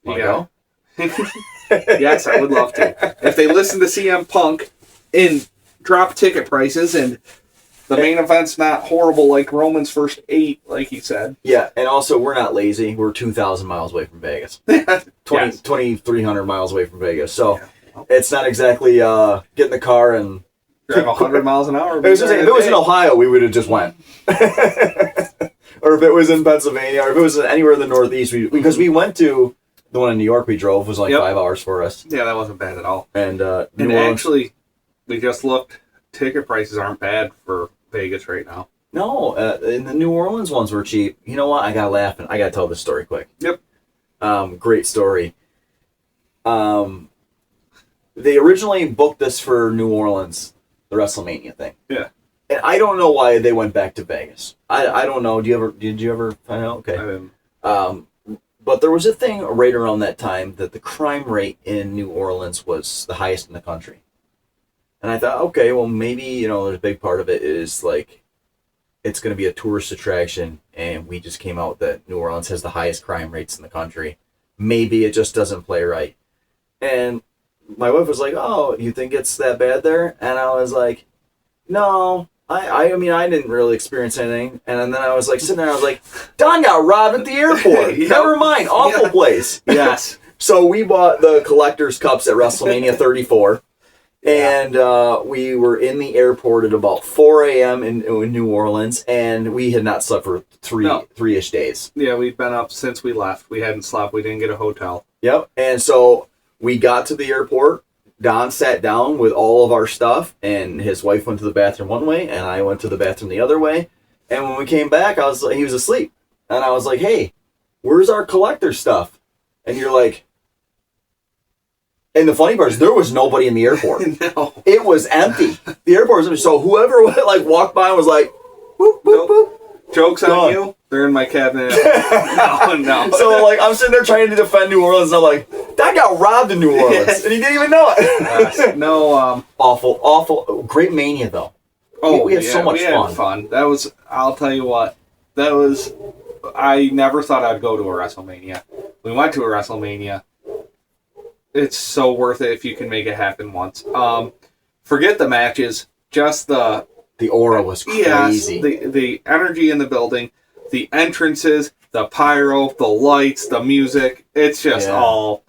You go? Yes, I would love to. If they listen to CM Punk and drop ticket prices and the main event's not horrible like Roman's first 8, like he said. Yeah, and also we're not lazy. We're 2,000 miles away from Vegas. 2,300 miles away from Vegas. So it's not exactly get in the car and drive 100 miles an hour. If it was in Ohio, we would have just went. Or if it was in Pennsylvania, or if it was anywhere in the Northeast, because we went to The one in New York we drove was only 5 hours for us. Yeah, that wasn't bad at all. And actually, we just looked. Ticket prices aren't bad for Vegas right now. No, and the New Orleans ones were cheap. You know what? I got laughing. I got to tell this story quick. Yep. Great story. They originally booked this for New Orleans, the WrestleMania thing. Yeah. And I don't know why they went back to Vegas. I don't know. Did you ever find out? Okay. I didn't. But there was a thing right around that time that the crime rate in New Orleans was the highest in the country. And I thought, okay, well, maybe, there's a big part of it is, like, it's going to be a tourist attraction, and we just came out that New Orleans has the highest crime rates in the country. Maybe it just doesn't play right. And my wife was like, oh, you think it's that bad there? And I was like, no. I mean, I didn't really experience anything. And then I was like, sitting there, I was like, Don got robbed at the airport. Yep. Never mind. Awful place. Yes. So we bought the collector's cups at WrestleMania 34. And we were in the airport at about 4 a.m. in New Orleans. And we had not slept for three-ish days. Yeah, we'd been up since we left. We hadn't slept. We didn't get a hotel. Yep. And so we got to the airport. Don sat down with all of our stuff, and his wife went to the bathroom one way, and I went to the bathroom the other way. And when we came back, he was asleep. And I was like, hey, where's our collector stuff? And you're like... And the funny part is there was nobody in the airport. No. It was empty. The airport was empty. So whoever walked by and was like, boop, boop, boop. Joke's on you. They're in my cabinet. No. So, I'm sitting there trying to defend New Orleans, and I'm like, that got robbed in New Orleans, and he didn't even know it. No, awful. Great Mania, though. Oh, we had so much fun. That was, I'll tell you what, I never thought I'd go to a WrestleMania. We went to a WrestleMania. It's so worth it if you can make it happen once. Forget the matches, just the aura was crazy. Yes, the energy in the building, the entrances, the pyro, the lights, the music. It's just all...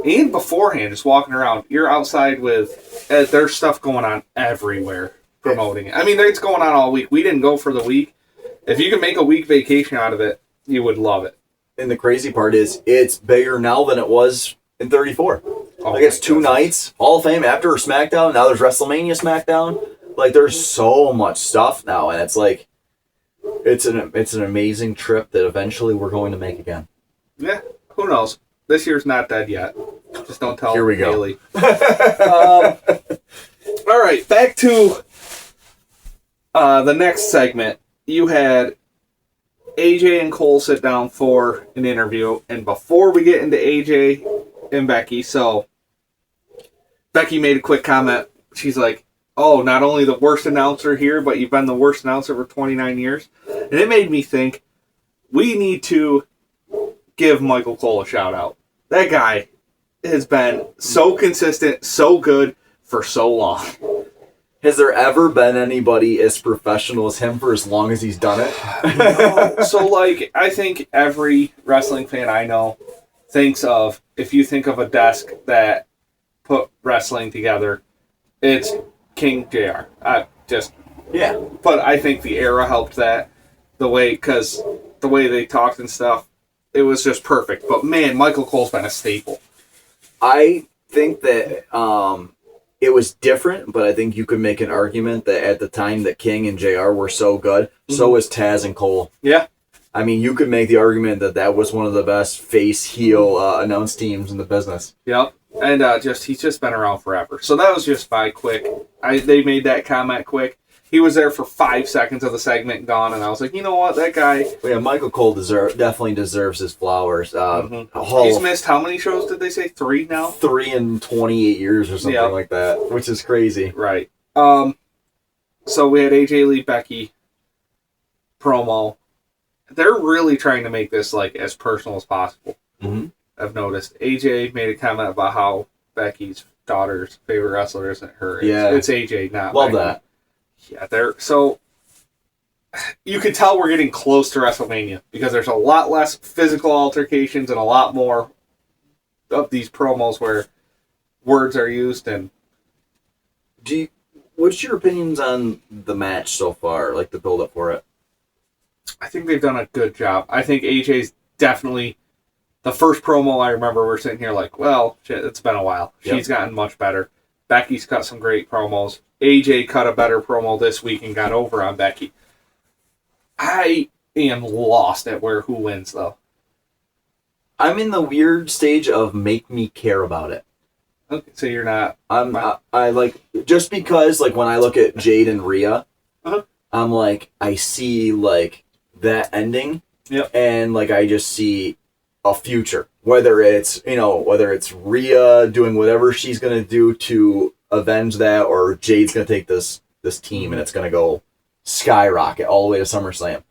And beforehand, just walking around, you're outside with... there's stuff going on everywhere promoting it. I mean, it's going on all week. We didn't go for the week. If you can make a week vacation out of it, you would love it. And the crazy part is, it's bigger now than it was in 34. It's 2 nights, Hall of Fame after SmackDown. Now there's WrestleMania SmackDown. There's so much stuff now, and it's it's an amazing trip that eventually we're going to make again. Yeah, who knows? This year's not dead yet. Just don't tell Here we Haley. go. All right, back to the next segment. You had AJ and Cole sit down for an interview, and before we get into AJ and Becky, so Becky made a quick comment. She's like, oh, not only the worst announcer here, but you've been the worst announcer for 29 years. And it made me think, we need to give Michael Cole a shout out. That guy has been so consistent, so good for so long. Has there ever been anybody as professional as him for as long as he's done it? No. So, I think every wrestling fan I know thinks of, if you think of a desk that put wrestling together, it's King JR. Yeah. But I think the era helped that. Because the way they talked and stuff, it was just perfect. But man, Michael Cole's been a staple. I think that it was different, but I think you could make an argument that at the time that King and JR were so good, so was Taz and Cole. Yeah. I mean, you could make the argument that was one of the best face-heel announce teams in the business. Yep. And he's just been around forever. So that was just by quick. They made that comment quick. He was there for 5 seconds of the segment gone, and I was like, you know what, that guy... Yeah, Michael Cole definitely deserves his flowers. He's missed how many shows did they say? 3 now? 3 in 28 years or something like that, which is crazy. Right. So we had AJ Lee Becky promo. They're really trying to make this as personal as possible. Mm-hmm. I've noticed. AJ made a comment about how Becky's daughter's favorite wrestler isn't her. It's AJ, not Love Becky. that. Yeah, so you can tell we're getting close to WrestleMania because there's a lot less physical altercations and a lot more of these promos where words are used. And what's your opinions on the match so far, the build-up for it? I think they've done a good job. I think AJ's definitely the first promo I remember, we're sitting here like, well, shit, it's been a while. Yep. She's gotten much better. Becky's cut some great promos. AJ cut a better promo this week and got over on Becky. I am lost at who wins, though. I'm in the weird stage of make me care about it. Okay, so you're not... I like, just because, like, when I look at Jade and Rhea, Uh-huh. I'm like, I see, like, that ending. Yep. And, like, I just see a future. Whether it's Rhea doing whatever she's going to do to avenge that, or Jade's going to take this team and it's going to go skyrocket all the way to SummerSlam.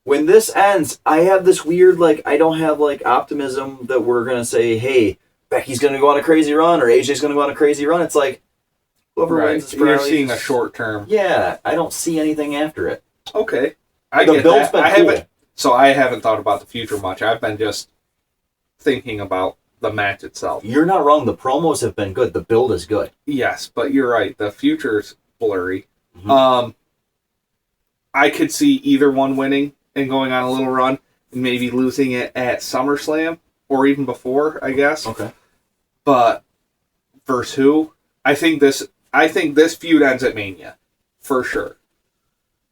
When this ends, I have this weird, like, I don't have, like, optimism that we're going to say, hey, Becky's going to go on a crazy run, or AJ's going to go on a crazy run. It's like, whoever wins is You're seeing a short term. Yeah, I don't see anything after it. Okay. I The get build's that. been cool. So I haven't thought about the future much. I've been just thinking about the match itself. You're not wrong. The promos have been good. The build is good. Yes, but you're right. The future's blurry. Mm-hmm. I could see either one winning and going on a little run, and maybe losing it at SummerSlam or even before, I guess. Okay. But versus who? I think this feud ends at Mania, for sure.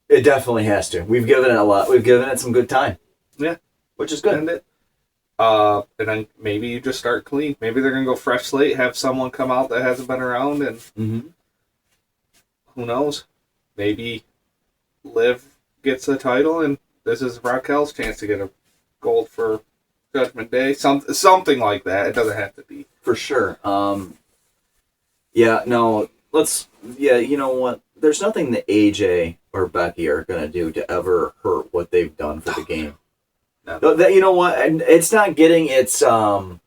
It definitely has to. We've given it a lot. We've given it some good time. Yeah, which is good. End it. And then maybe you just start clean. Maybe they're gonna go fresh slate, have someone come out that hasn't been around, and who knows? Maybe Liv gets a title, and this is Raquel's chance to get a gold for Judgment Day. Something like that. It doesn't have to be. For sure. Yeah, no, you know what? There's nothing that AJ or Becky are going to do to ever hurt what they've done for the game. No. You know what? And it's not getting its, I don't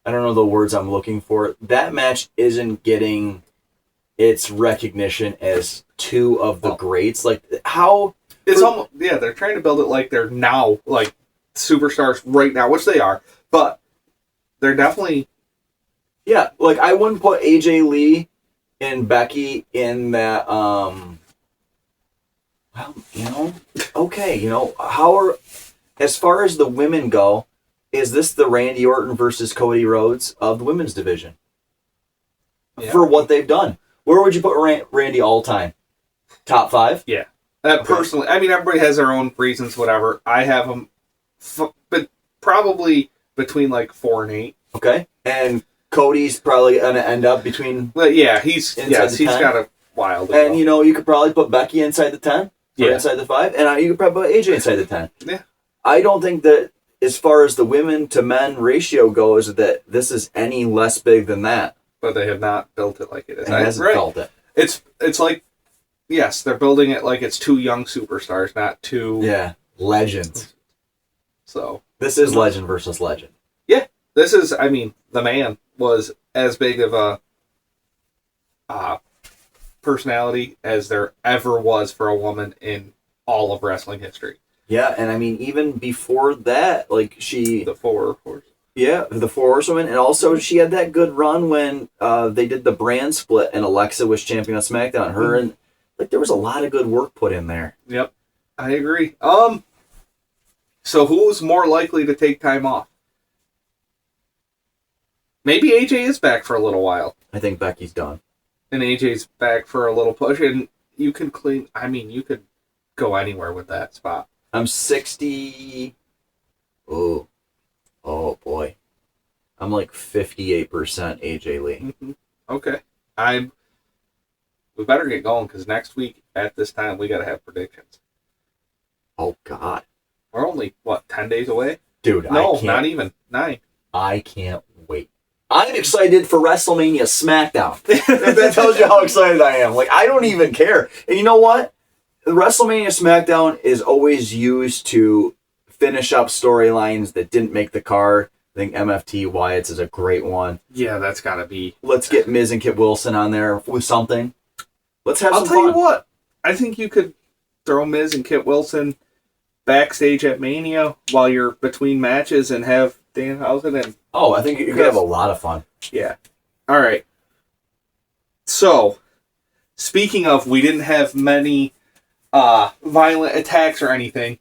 know the words I'm looking for. That match isn't getting its recognition as two of the greats. Like, how... It's almost, yeah, they're trying to build it like they're now, like, superstars right now, which they are, but they're definitely... Yeah, like, I wouldn't put AJ Lee and Becky in that, well, you know, okay, you know, as far as the women go, is this the Randy Orton versus Cody Rhodes of the women's division? Yeah. For what they've done. Where would you put Randy all time? Top 5? Yeah. Personally, I mean, everybody has their own reasons, whatever. I have them, but probably between like 4 and 8. Okay. And Cody's probably going to end up between... Well, yeah, he's got a wild... And, you know, you could probably put Becky inside the 10, or inside the 5, and you could probably put AJ inside the 10. Yeah. I don't think that, as far as the women to men ratio goes, that this is any less big than that. But they have not built it like it is. It hasn't felt it. It's like, yes, they're building it like it's 2 young superstars, not 2... Yeah, legends. So... This is legend versus legend. Yeah, this is, I mean, the man was as big of a personality as there ever was for a woman in all of wrestling history. Yeah, and I mean, even before that, like, The Four Horsemen. Yeah, the Four Horsemen, and also she had that good run when they did the brand split and Alexa was champion on SmackDown. Her and, like, there was a lot of good work put in there. Yep, I agree. So who's more likely to take time off? Maybe AJ is back for a little while. I think Becky's done. And AJ's back for a little push, and you can clean... I mean, you could go anywhere with that spot. I'm 60... Oh, boy. I'm like 58% AJ Lee. Mm-hmm. Okay. We better get going, because next week, at this time, we got to have predictions. Oh, God. We're only, 10 days away? Dude, no, not even. 9. I can't wait. I'm excited for WrestleMania SmackDown. That tells you how excited I am. Like, I don't even care. And you know what? The WrestleMania SmackDown is always used to finish up storylines that didn't make the card. I think MFT Wyatt's is a great one. Yeah, that's got to be. Let's get Miz and Kit Wilson on there with something. Let's have some fun. I'll tell you what. I think you could throw Miz and Kit Wilson backstage at Mania while you're between matches and have Danhausen and... Oh, I think you could have a lot of fun. Yeah. All right. So, speaking of, we didn't have many violent attacks or anything.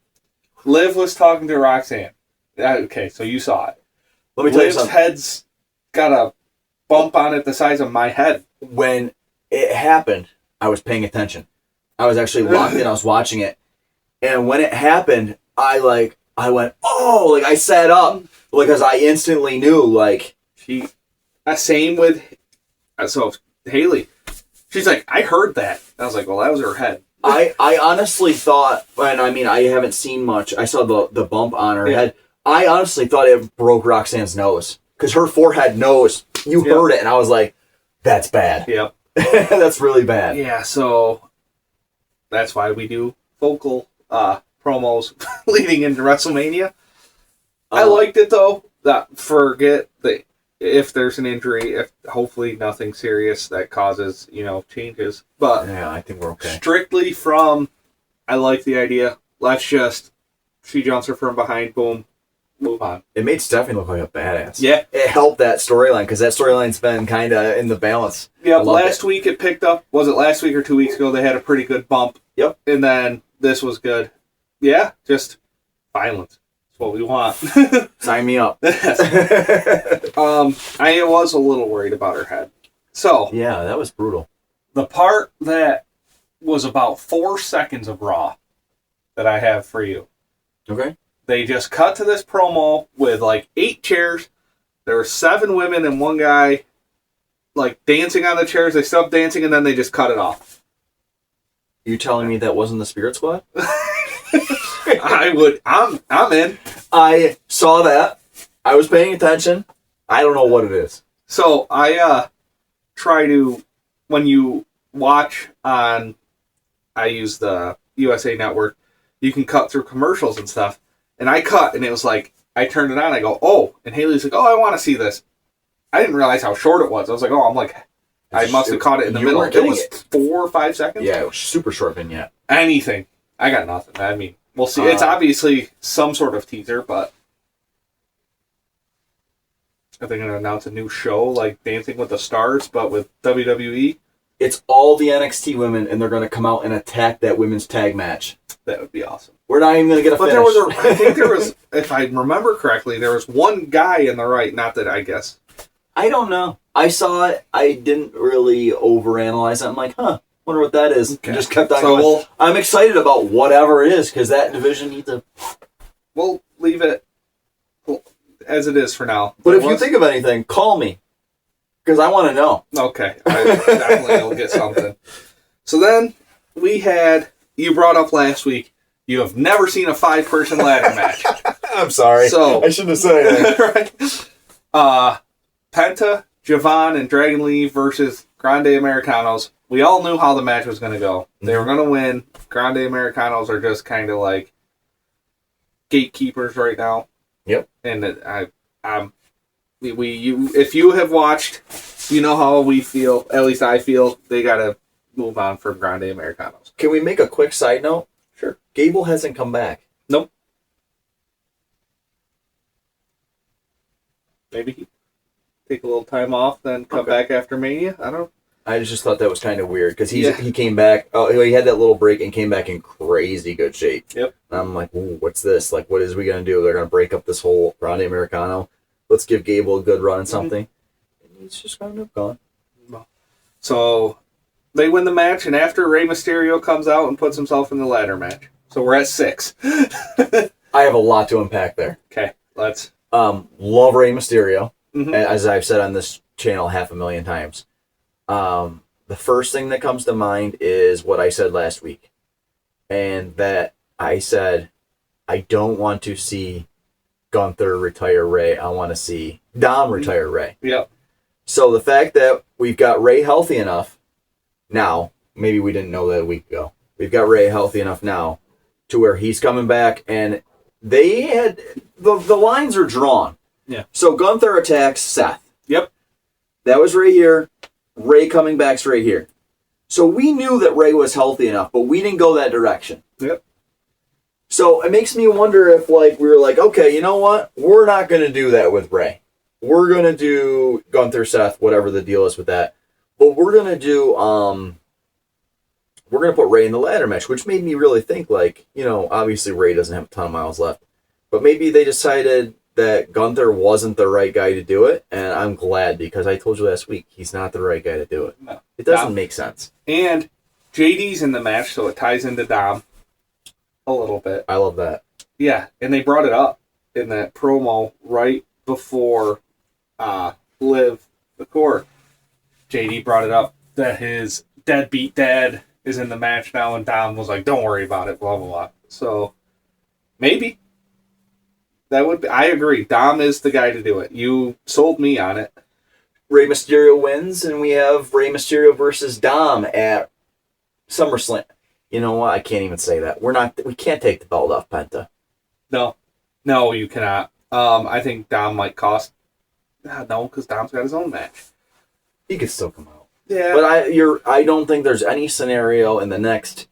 Liv was talking to Roxanne. Okay, so you saw it. Let me tell you Liv's something. head's got a bump on it the size of my head. When it happened, I was paying attention. I was actually locked in. I was watching it. And when it happened, I went, oh, like I sat up because I instantly knew, like. Same with, so Haley, she's like, I heard that. I was like, well, that was her head. I honestly thought, and I mean, I haven't seen much. I saw the bump on her head. I honestly thought it broke Roxanne's nose. Because her forehead nose, you heard it, and I was like, that's bad. Yep. That's really bad. Yeah, so that's why we do vocal promos leading into WrestleMania. I liked it, though. Forget that if there's an injury, if hopefully nothing serious that causes, changes. But yeah, I think we're okay. Strictly from, I like the idea. Let's just, she jumps her from behind, boom, move on. It made Stephanie look like a badass. Yeah. It helped that storyline, because that storyline's been kind of in the balance. Yeah, last week it picked up, was it last week or 2 weeks ago, they had a pretty good bump. Yep. And then this was good. Yeah, just violence. That's what we want. Sign me up. I was a little worried about her head. So. Yeah, that was brutal. The part that was about 4 seconds of Raw that I have for you. Okay. They just cut to this promo with like 8 chairs. There were 7 women and 1 guy like dancing on the chairs. They stopped dancing and then they just cut it off. You telling me that wasn't the Spirit Squad? I'm in. I saw that. I was paying attention. I don't know what it is. So I try to, when you watch on, I use the USA Network, you can cut through commercials and stuff. And I cut, and it was like, I turned it on, I go, oh. And Haley's like, oh, I want to see this. I didn't realize how short it was. I was like, I must have caught it in the middle. It was 4 or 5 seconds. Yeah, it was super short vignette. Anything. I got nothing. I mean, we'll see. It's obviously some sort of teaser, but are they going to announce a new show like Dancing with the Stars, but with WWE? It's all the NXT women, and they're going to come out and attack that women's tag match. That would be awesome. We're not even going to get a finish. But I think there was, if I remember correctly, there was 1 guy in the right. Not that I guess. I don't know. I saw it. I didn't really overanalyze it. I'm like, wonder what that is. Okay. And just kept on going. I'm excited about whatever it is, because that division needs a... We'll leave it as it is for now. But if you think of anything, call me. Because I want to know. Okay. I definitely will get something. So then we had, you brought up last week, you have never seen a 5-person ladder match. I'm sorry. So I shouldn't have said anything. Right. Penta, Javon, and Dragon Lee versus Grande Americanos. We all knew how the match was going to go. They were going to win. Grande Americanos are just kind of like gatekeepers right now. Yep. And if you have watched, you know how we feel. At least I feel they got to move on from Grande Americanos. Can we make a quick side note? Sure. Gable hasn't come back. Nope. Maybe he take a little time off, then come back after Mania. I don't know. I just thought that was kind of weird because he came back. Oh, he had that little break and came back in crazy good shape. Yep. And I'm like, ooh, what's this? Like, what is we gonna do? They're gonna break up this whole Grande Americano. Let's give Gable a good run and something. And he's just kind of gone. So they win the match, and after Rey Mysterio comes out and puts himself in the ladder match. So we're at 6. I have a lot to unpack there. Okay, let's. Love Rey Mysterio, as I've said on this channel 500,000 times. The first thing that comes to mind is what I said last week. And that I said, I don't want to see Gunther retire Rey. I want to see Dom retire Rey. Yep. So the fact that we've got Rey healthy enough now, maybe we didn't know that a week ago. We've got Rey healthy enough now to where he's coming back, and they had the lines are drawn. Yeah. So Gunther attacks Seth. Yep. That was right here. Rey coming back's right here. So we knew that Rey was healthy enough, but we didn't go that direction. Yep. So it makes me wonder if we were like, okay, you know what? We're not going to do that with Rey. We're going to do Gunther, Seth, whatever the deal is with that. But we're going to do, we're going to put Rey in the ladder match, which made me really think obviously Rey doesn't have a ton of miles left. But maybe they decided that Gunther wasn't the right guy to do it, and I'm glad because I told you last week he's not the right guy to do it. No. It doesn't make sense. And JD's in the match, so it ties into Dom a little bit. I love that. Yeah, and they brought it up in that promo right before Liv the Core. JD brought it up that his deadbeat dad is in the match now, and Dom was like, don't worry about it, blah, blah, blah. So, maybe. That would be, I agree. Dom is the guy to do it. You sold me on it. Rey Mysterio wins, and we have Rey Mysterio versus Dom at SummerSlam. You know what? I can't even say that. We can't take the belt off Penta. No, you cannot. I think Dom might cost. No, because Dom's got his own match. He could still come out. Yeah, but I don't think there's any scenario in the next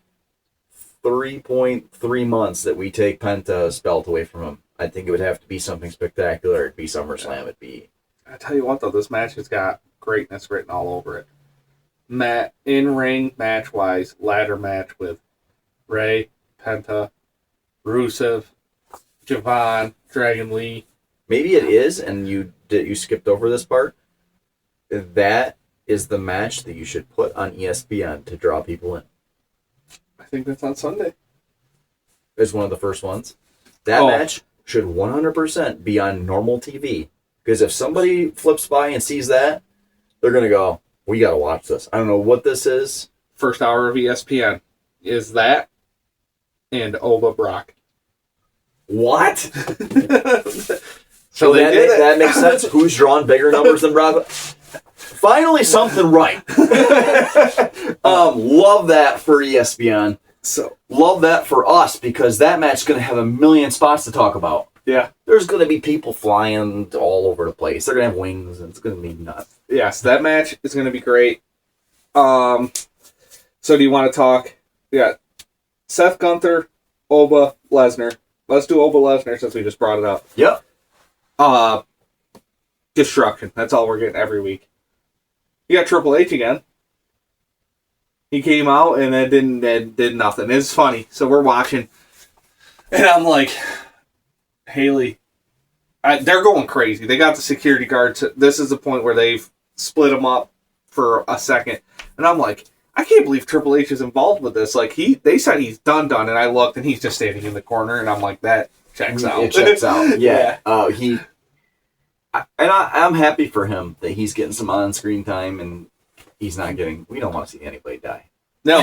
3.3 months that we take Penta's belt away from him. I think it would have to be something spectacular. It'd be SummerSlam. It'd be. I tell you what, though, this match has got greatness written all over it. In-ring match-wise, ladder match with Ray, Penta, Rusev, Javon, Dragon Lee. Maybe it is, and you skipped over this part. That is the match that you should put on ESPN to draw people in. I think that's on Sunday. It's one of the first ones. That match should 100% be on normal TV. Because if somebody flips by and sees that, they're going to go, we got to watch this. I don't know what this is. First hour of ESPN is that and Oba Brock. What? So that makes sense. Who's drawing bigger numbers than Brock? Finally, something right. Love that for ESPN. So love that for us because that match is going to have a million spots to talk about. Yeah. There's going to be people flying all over the place. They're going to have wings, and it's going to be nuts. Yes, that match is going to be great. So do you want to talk? Yeah. Seth Gunther, Oba, Lesnar. Let's do Oba Lesnar since we just brought it up. Yep. Destruction. That's all we're getting every week. You got Triple H again. He came out and it did nothing. It's funny. So we're watching, and I'm like, Haley, they're going crazy. They got the security guards. This is the point where they've split them up for a second, and I'm like, I can't believe Triple H is involved with this. Like they said he's done, and I looked, and he's just standing in the corner, and I'm like, that checks out. It checks out. Yeah. I'm happy for him that he's getting some on-screen time, and he's not getting. We don't want to see anybody die. No,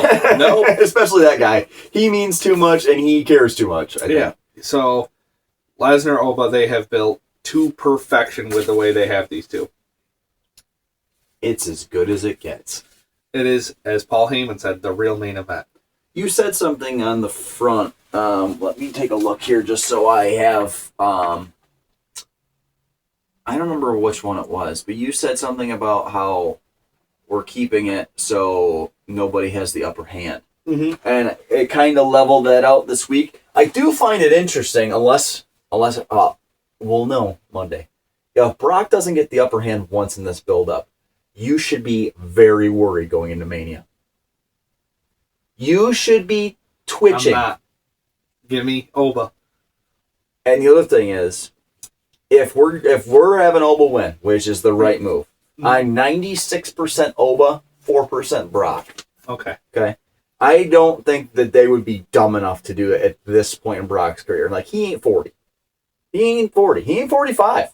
Especially that guy. He means too much, and he cares too much. I think. Yeah. So Lesnar, Oba, they have built to perfection with the way they have these two. It's as good as it gets. It is, as Paul Heyman said, the real main event. You said something on the front. Let me take a look here just so I have... I don't remember which one it was, but you said something about how we're keeping it so nobody has the upper hand. Mm-hmm. And it kind of leveled that out this week. I do find it interesting, unless we'll know Monday. If Brock doesn't get the upper hand once in this build-up, you should be very worried going into Mania. You should be twitching. I'm not. Give me Oba. And the other thing is, if we're having Oba win, which is the right move, I'm 96% Oba, 4% Brock. Okay. I don't think that they would be dumb enough to do it at this point in Brock's career. Like, he ain't 40. He ain't 40. He ain't 45.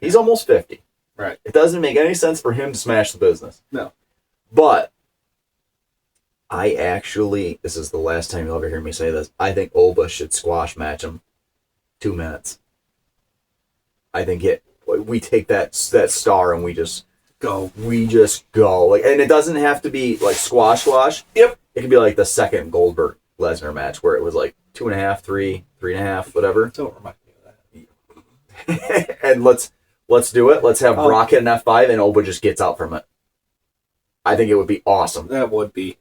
He's almost 50. Right. It doesn't make any sense for him to smash the business. No. But I actually, this is the last time you'll ever hear me say this, I think Oba should squash match him 2 minutes. I think we take that star and we just go. Like, and it doesn't have to be like squash. Yep. It could be like the second Goldberg Lesnar match where it was like 2.5, 3, 3.5, whatever. Don't remind me of that. And let's do it. Let's have Brock hit an F5 and Oba just gets out from it. I think it would be awesome. That would be.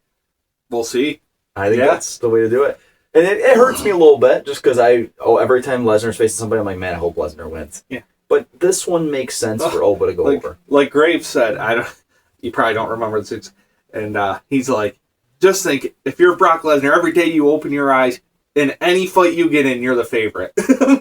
We'll see. I think that's the way to do it. And it hurts me a little bit just because every time Lesnar's facing somebody, I'm like, man, I hope Lesnar wins. Yeah. But this one makes sense for Oba to go over. Like Graves said, you probably don't remember this, and he's like, just think, if you're Brock Lesnar, every day you open your eyes, in any fight you get in, you're the favorite.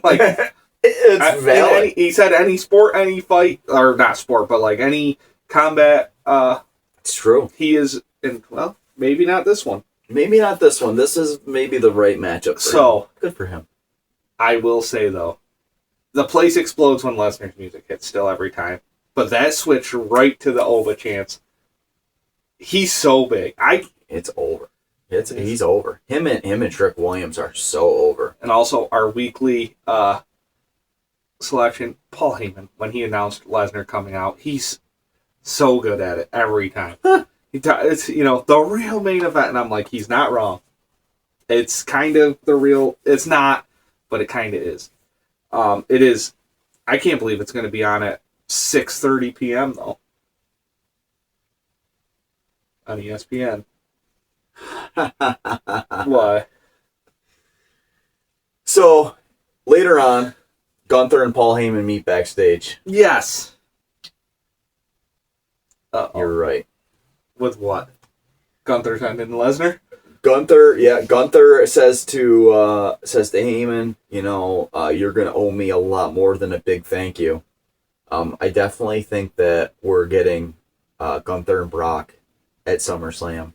Like, it's valid. He said any sport, any fight, or not sport, but like any combat. It's true. He is in. Well, maybe not this one. Maybe not this one. This is maybe the right matchup for him. Good for him. I will say, though, the place explodes when Lesnar's music hits still every time. But that switch right to the Oba chants, he's so big. It's over. He's over. Him and Trick Williams are so over. And also our weekly selection, Paul Heyman, when he announced Lesnar coming out, he's so good at it every time. It's, the real main event, and I'm like, he's not wrong. It's kind of the real. It's not, but it kind of is. It is. I can't believe it's going to be on at 6:30 p.m. though on ESPN. Why? So later on, Gunther and Paul Heyman meet backstage. Yes. You're right. With what? Gunther sending Lesnar? Gunther says to Heyman, you're gonna owe me a lot more than a big thank you. I definitely think that we're getting Gunther and Brock at SummerSlam.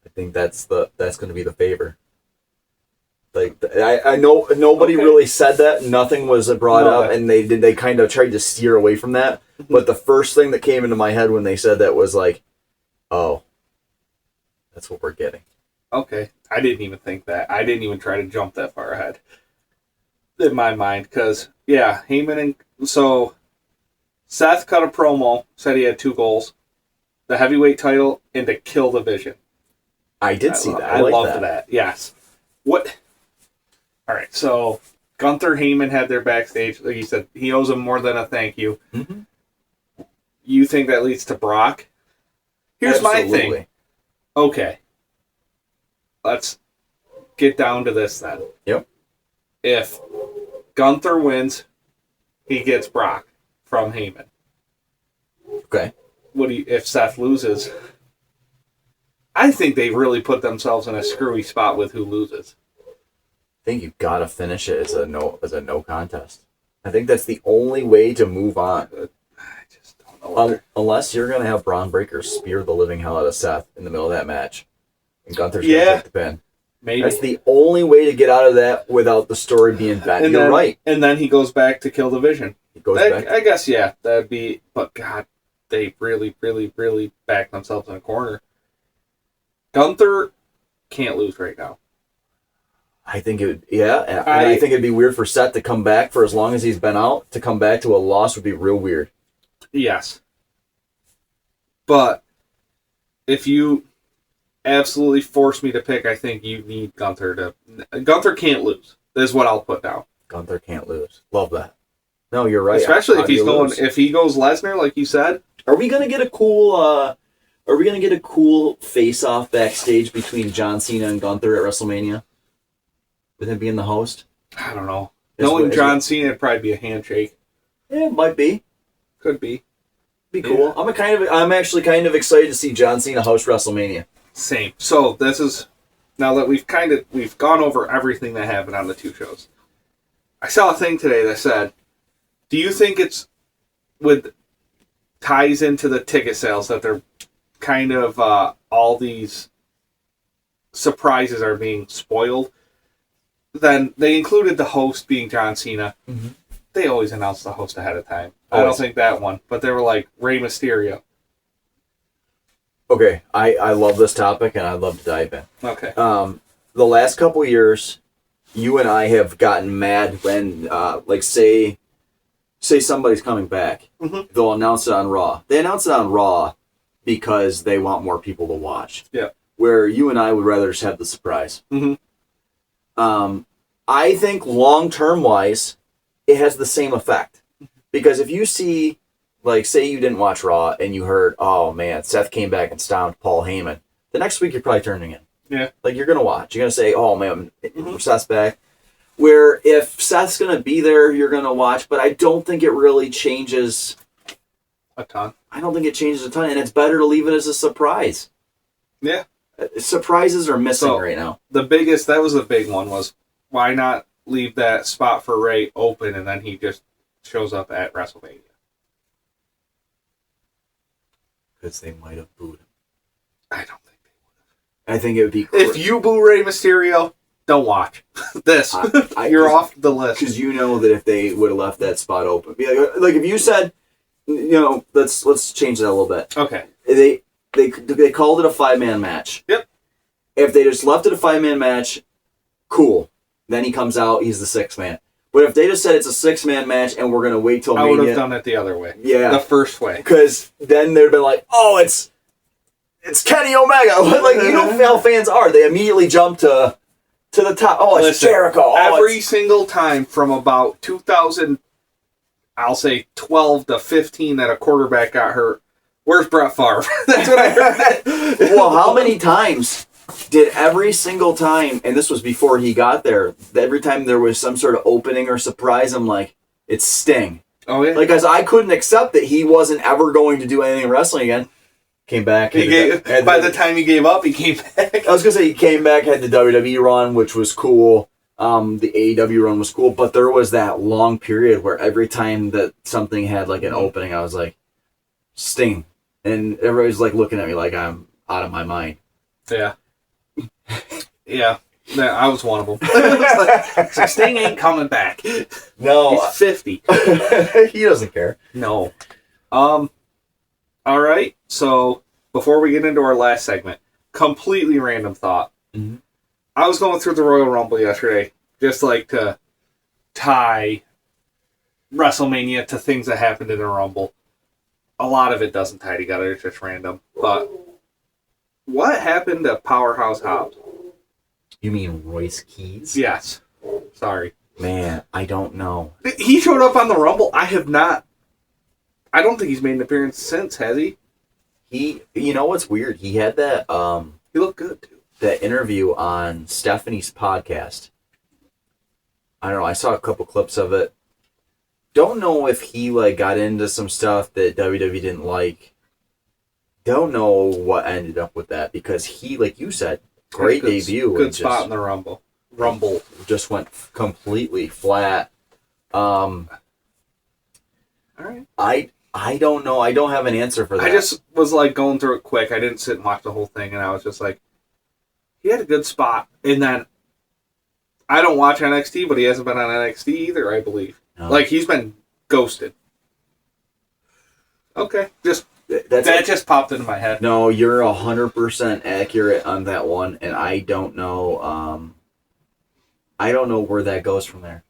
I think that's gonna be the favor. Like I know nobody really said that. Nothing was brought up, and they kind of tried to steer away from that. But the first thing that came into my head when they said that was like, oh, that's what we're getting. Okay. I didn't even think that. I didn't even try to jump that far ahead in my mind. Because, yeah, Heyman and... So, Seth cut a promo, said he had 2 goals. The heavyweight title and to kill the Vision. I did see that. I loved that. Yes. What... All right, so Gunther, Heyman had their backstage. Like you said, he owes him more than a thank you. Mm-hmm. You think that leads to Brock? Here's my thing. Okay. Let's get down to this then. Yep. If Gunther wins, he gets Brock from Heyman. Okay. If Seth loses? I think they really put themselves in a screwy spot with who loses. I think you've got to finish it as a no contest. I think that's the only way to move on. I just don't know. Unless you're going to have Braun Breaker spear the living hell out of Seth in the middle of that match. And Gunther's going to take the pin. Maybe. That's the only way to get out of that without the story being bad. You're right. And then he goes back to kill the Vision. He goes back. I guess, yeah. That'd be... But, God, they really, really, really backed themselves in a corner. Gunther can't lose right now. I think it would... Yeah. And I think it'd be weird for Seth to come back for as long as he's been out. To come back to a loss would be real weird. Yes. But if you absolutely force me to pick, I think you need Gunther to... Gunther can't lose. This is what I'll put down. Gunther can't lose. Love that. No, you're right. Especially if he goes Lesnar, like you said. Are we gonna get a cool face-off backstage between John Cena and Gunther at WrestleMania? With him being the host? I don't know. Knowing John Cena, it'd probably be a handshake. Yeah, it might be. Could be. Be cool. Yeah. I'm actually kind of excited to see John Cena host WrestleMania. Same. So this is now that we've gone over everything that happened on the 2 shows. I saw a thing today that said, do you think it's ties into the ticket sales that they're kind of all these surprises are being spoiled? Then they included the host being John Cena. Mm-hmm. They always announce the host ahead of time. Always. I don't think that one, but they were like Rey Mysterio. Okay, I love this topic and I'd love to dive in. Okay. The last couple years, you and I have gotten mad when, say somebody's coming back. Mm-hmm. They'll announce it on Raw. They announce it on Raw because they want more people to watch. Yeah. Where you and I would rather just have the surprise. Mm-hmm. I think long-term wise, it has the same effect. Because if you see, say you didn't watch Raw and you heard, oh man, Seth came back and stomped Paul Heyman, the next week you're probably turning in. Yeah. You're going to watch. You're going to say, oh man, Seth's back. Where if Seth's going to be there, you're going to watch. But I don't think it really changes a ton. I don't think it changes a ton. And it's better to leave it as a surprise. Yeah. Surprises are missing So, right now. That was the big one, was why not leave that spot for Ray open and then he just shows up at WrestleMania? Because they might have booed him. I don't think they would I think it would be... have. If you boo Rey Mysterio, don't watch this. You're off the list. Because you know that if they would have left that spot open... Like if you said, let's change that a little bit. Okay. They called it a 5-man match. Yep. If they just left it a 5-man match, cool. Then he comes out, he's the 6th man. But if they just said it's a 6-man match and we're going to wait till Mania... I would have done it the other way. Yeah. The first way. Because then they'd have been like, oh, it's Kenny Omega. Like, you know how fans are. They immediately jump to the top. Oh, it's Jericho. Oh, every single time from about 2000, I'll say 12 to 15 that a quarterback got hurt, where's Brett Favre? That's what I heard. Well, how many times did every single time, and this was before he got there, every time there was some sort of opening or surprise, I'm like, it's Sting. Oh, yeah. Like, because I couldn't accept that he wasn't ever going to do anything in wrestling again. Came back. By the time he gave up, he came back. I was going to say he came back, had the WWE run, which was cool. The AEW run was cool. But there was that long period where every time that something had like an opening, I was like, Sting. And everybody's like looking at me like I'm out of my mind. Yeah. Yeah. I was one of them. It's like, Sting ain't coming back. No. He's 50. He doesn't care. No. All right. So before we get into our last segment, completely random thought. Mm-hmm. I was going through the Royal Rumble yesterday, just like to tie WrestleMania to things that happened in the Rumble. A lot of it doesn't tie together. It's just random. But what happened to Powerhouse Hobbs? You mean Royce Keys? Yes. Sorry. Man, I don't know. He showed up on the Rumble. I don't think he's made an appearance since, has he? You know what's weird? He had that, He looked good, too. That interview on Stephanie's podcast. I don't know. I saw a couple clips of it. Don't know if he got into some stuff that WWE didn't like. Don't know what ended up with that because he, like you said, great debut. Good spot in the Rumble. Just went completely flat. All right. I don't know. I don't have an answer for that. I just was going through it quick. I didn't sit and watch the whole thing, and I was just like, he had a good spot. And then I don't watch NXT, but he hasn't been on NXT either, I believe. No. He's been ghosted. Okay, that just popped into my head. No, you're 100% accurate on that one, and I don't know. I don't know where that goes from there.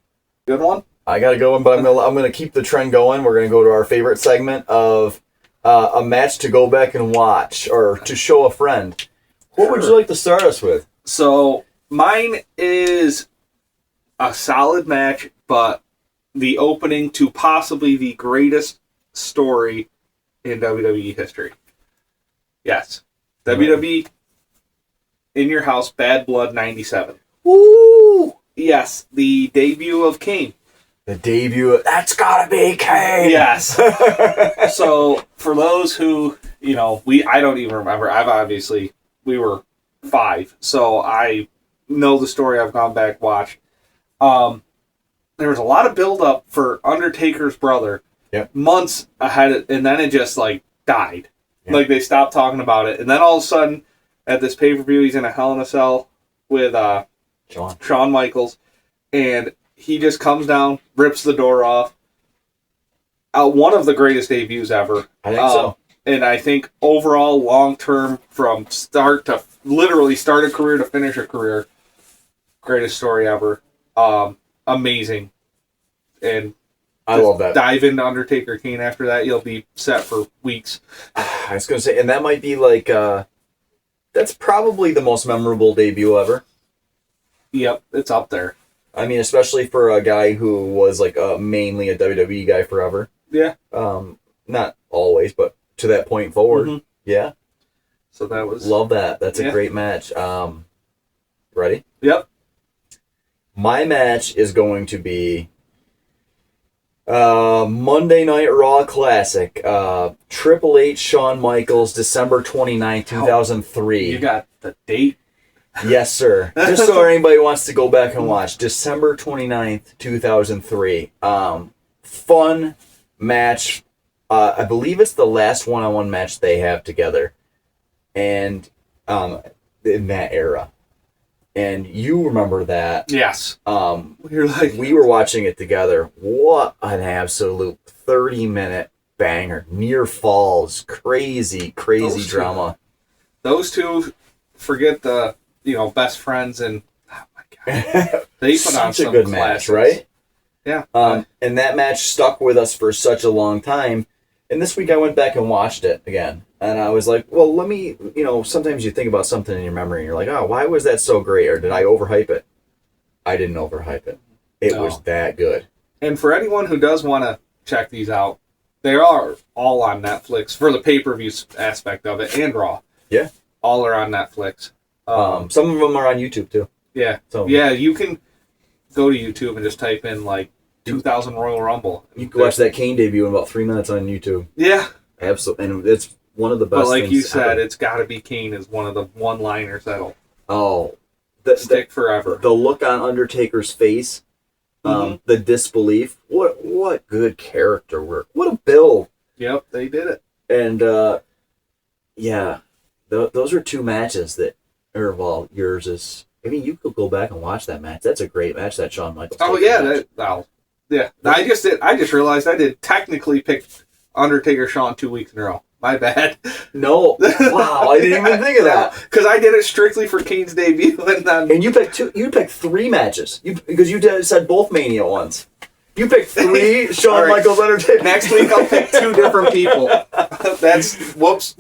Good one. I gotta go in, but I'm gonna keep the trend going. We're gonna go to our favorite segment of a match to go back and watch or to show a friend. What would you like to start us with? So mine is a solid match, but the opening to possibly the greatest story in WWE history. Yes. WWE In Your House, Bad Blood 97. Woo! Yes, the debut of Kane. The debut, that's gotta be Kane! Yes. So, for those who, I don't even remember. We were 5, so I know the story. I've gone back, watched. There was a lot of build-up for Undertaker's brother. Yep. Months ahead, and then it just, died. Yep. They stopped talking about it. And then all of a sudden, at this pay-per-view, he's in a Hell in a Cell with Shawn Michaels, and he just comes down, rips the door off. One of the greatest debuts ever. I think so. And I think overall, long-term, from start to literally start a career to finish a career, greatest story ever. Amazing. And I love that. Dive into Undertaker Kane after that. You'll be set for weeks. I was going to say, and that might be that's probably the most memorable debut ever. Yep, it's up there. I mean, especially for a guy who was mainly a WWE guy forever. Yeah. Not always, but to that point forward. Mm-hmm. Yeah. So that was... Love that. That's a great match. Ready? Yep. My match is going to be Monday Night Raw Classic. Triple H, Shawn Michaels, December 29th, 2003. You got the date? Yes, sir. Just so anybody wants to go back and watch. December 29th, 2003. Fun match. I believe it's the last one-on-one match they have together. And in that era. And you remember that. Yes. We were watching it together. What an absolute 30-minute banger. Near falls. Crazy drama. Those two, forget the, best friends, and oh my God. They put on some a good classics. match, right? Yeah. And that match stuck with us for such a long time. And this week I went back and watched it again. And I was like, well, let me, sometimes you think about something in your memory and you're like, oh, why was that so great? Or did I overhype it? I didn't overhype it. It was that good. And for anyone who does want to check these out, they are all on Netflix for the pay-per-view aspect of it, and Raw. Yeah. All are on Netflix. Some of them are on YouTube too. Yeah. So yeah, you can go to YouTube and just type in 2000 Royal Rumble. You can watch that Kane debut in about 3 minutes on YouTube. Yeah. Absolutely. And it's one of the best things. But you said, it's got to be Kane is one of the one-liners that'll stick forever. The look on Undertaker's face, the disbelief. What good character work. What a build. Yep, they did it. And, those are two matches that, yours is... I mean, you could go back and watch that match. That's a great match, that Shawn Michaels. Oh, yeah. Yeah. I just realized I did technically pick Undertaker Shawn 2 weeks in a row. My bad. No. Wow, I didn't even think of that. Because I did it strictly for Kane's debut. And you picked you picked three matches. Because you said both Mania ones. You picked three Shawn Michaels Undertaker. Next week I'll pick two different people. Whoops.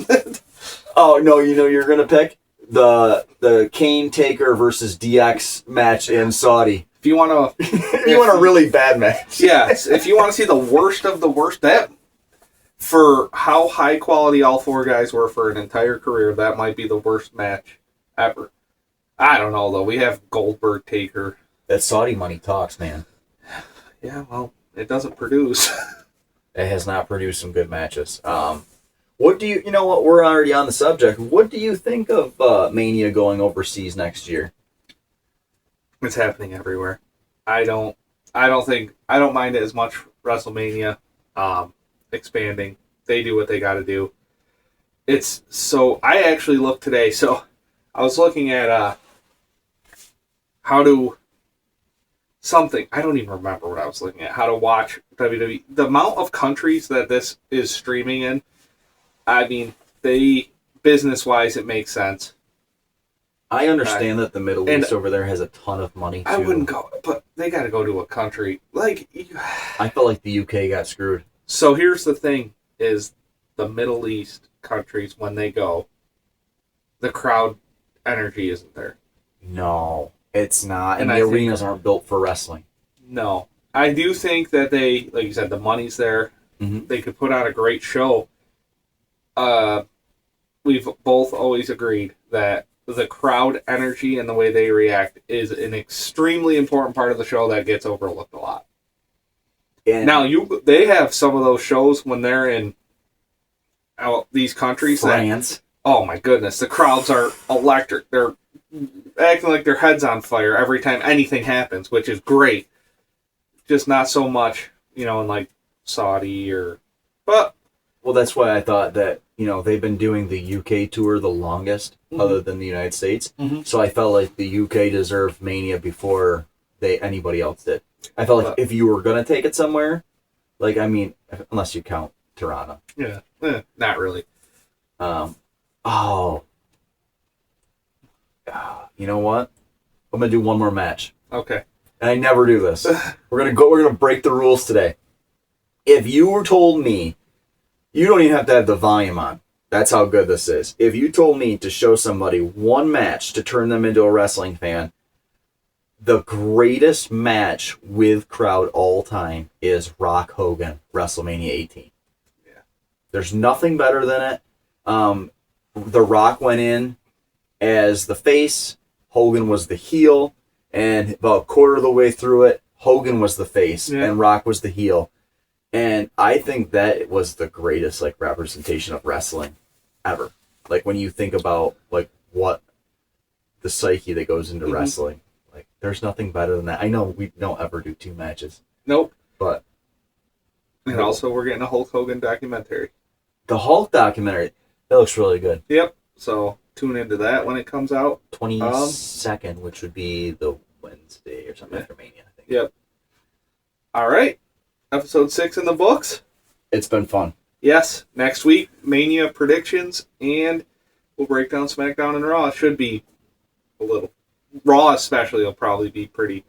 Oh, no, you're going to pick the Kane Taker versus DX match in Saudi. If you want to... you want a really bad match. Yes. If you want to see the worst of the worst, for how high quality all four guys were for an entire career, that might be the worst match ever. I don't know, though. We have Goldberg, Taker. That Saudi money talks, man. Yeah, well, it doesn't produce. It has not produced some good matches. What do you know what, we're already on the subject. What do you think of Mania going overseas next year? It's happening everywhere. I don't mind it as much. WrestleMania expanding. They do what they got to do. I actually looked today. So I was looking at I don't even remember what I was looking at. How to watch WWE. The amount of countries that this is streaming in. I mean, business-wise, it makes sense. I understand that the Middle East over there has a ton of money, too. I wouldn't go, but they got to go to a country. I felt like the UK got screwed. So here's the thing, is the Middle East countries, when they go, the crowd energy isn't there. No, it's not. And the arenas aren't built for wrestling. No. I do think that they, like you said, the money's there. Mm-hmm. They could put on a great show. We've both always agreed that the crowd energy and the way they react is an extremely important part of the show that gets overlooked a lot. And now they have some of those shows when they're in these countries. France. Oh my goodness, the crowds are electric. They're acting like their head's on fire every time anything happens, which is great. Just not so much, in Saudi but. Well, that's why I thought that, they've been doing the UK tour the longest, mm-hmm. other than the United States. Mm-hmm. So I felt like the UK deserved Mania before anybody else did. I felt like if you were going to take it somewhere, unless you count Toronto. Yeah, not really. You know what? I'm going to do one more match. Okay. And I never do this. We're going to break the rules today. If you were told me, you don't even have to have the volume on. That's how good this is. If you told me to show somebody one match to turn them into a wrestling fan, the greatest match with crowd all time is Rock Hogan, WrestleMania 18. Yeah. There's nothing better than it. The Rock went in as the face, Hogan was the heel, and about a quarter of the way through it, Hogan was the face, and Rock was the heel. And I think that was the greatest like representation of wrestling ever. Like when you think about like what the psyche that goes into wrestling, like there's nothing better than that. I know we don't ever do 2 matches. Nope. But and also we're getting a Hulk Hogan documentary. The Hulk documentary, that looks really good. Yep. So tune into that when it comes out. 22nd, which would be the Wednesday or something after Mania, I think. Yep. All right. Episode 6 in the books. It's been fun. Yes. Next week, Mania predictions, and we'll break down SmackDown and Raw. It should be a little. Raw especially will probably be pretty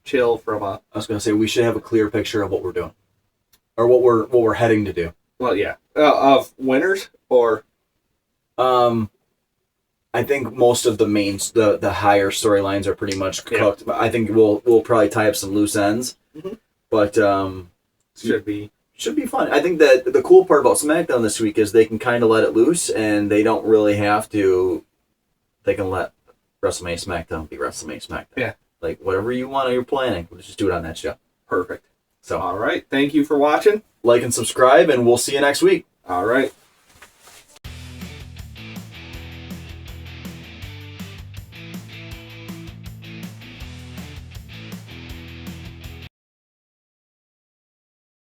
chill from a... I was going to say, we should have a clear picture of what we're doing. Or what we're heading to do. Well, yeah. Of winners, or... I think most of the higher storylines are pretty much cooked. Yeah. I think we'll probably tie up some loose ends. Mm-hmm. But should be fun. I think that the cool part about SmackDown this week is they can kind of let it loose, and they don't really have to. They can let WrestleMania SmackDown be WrestleMania SmackDown. Yeah, like whatever you want, you're planning. We'll just do it on that show. Perfect. So, all right. Thank you for watching. Like and subscribe, and we'll see you next week. All right.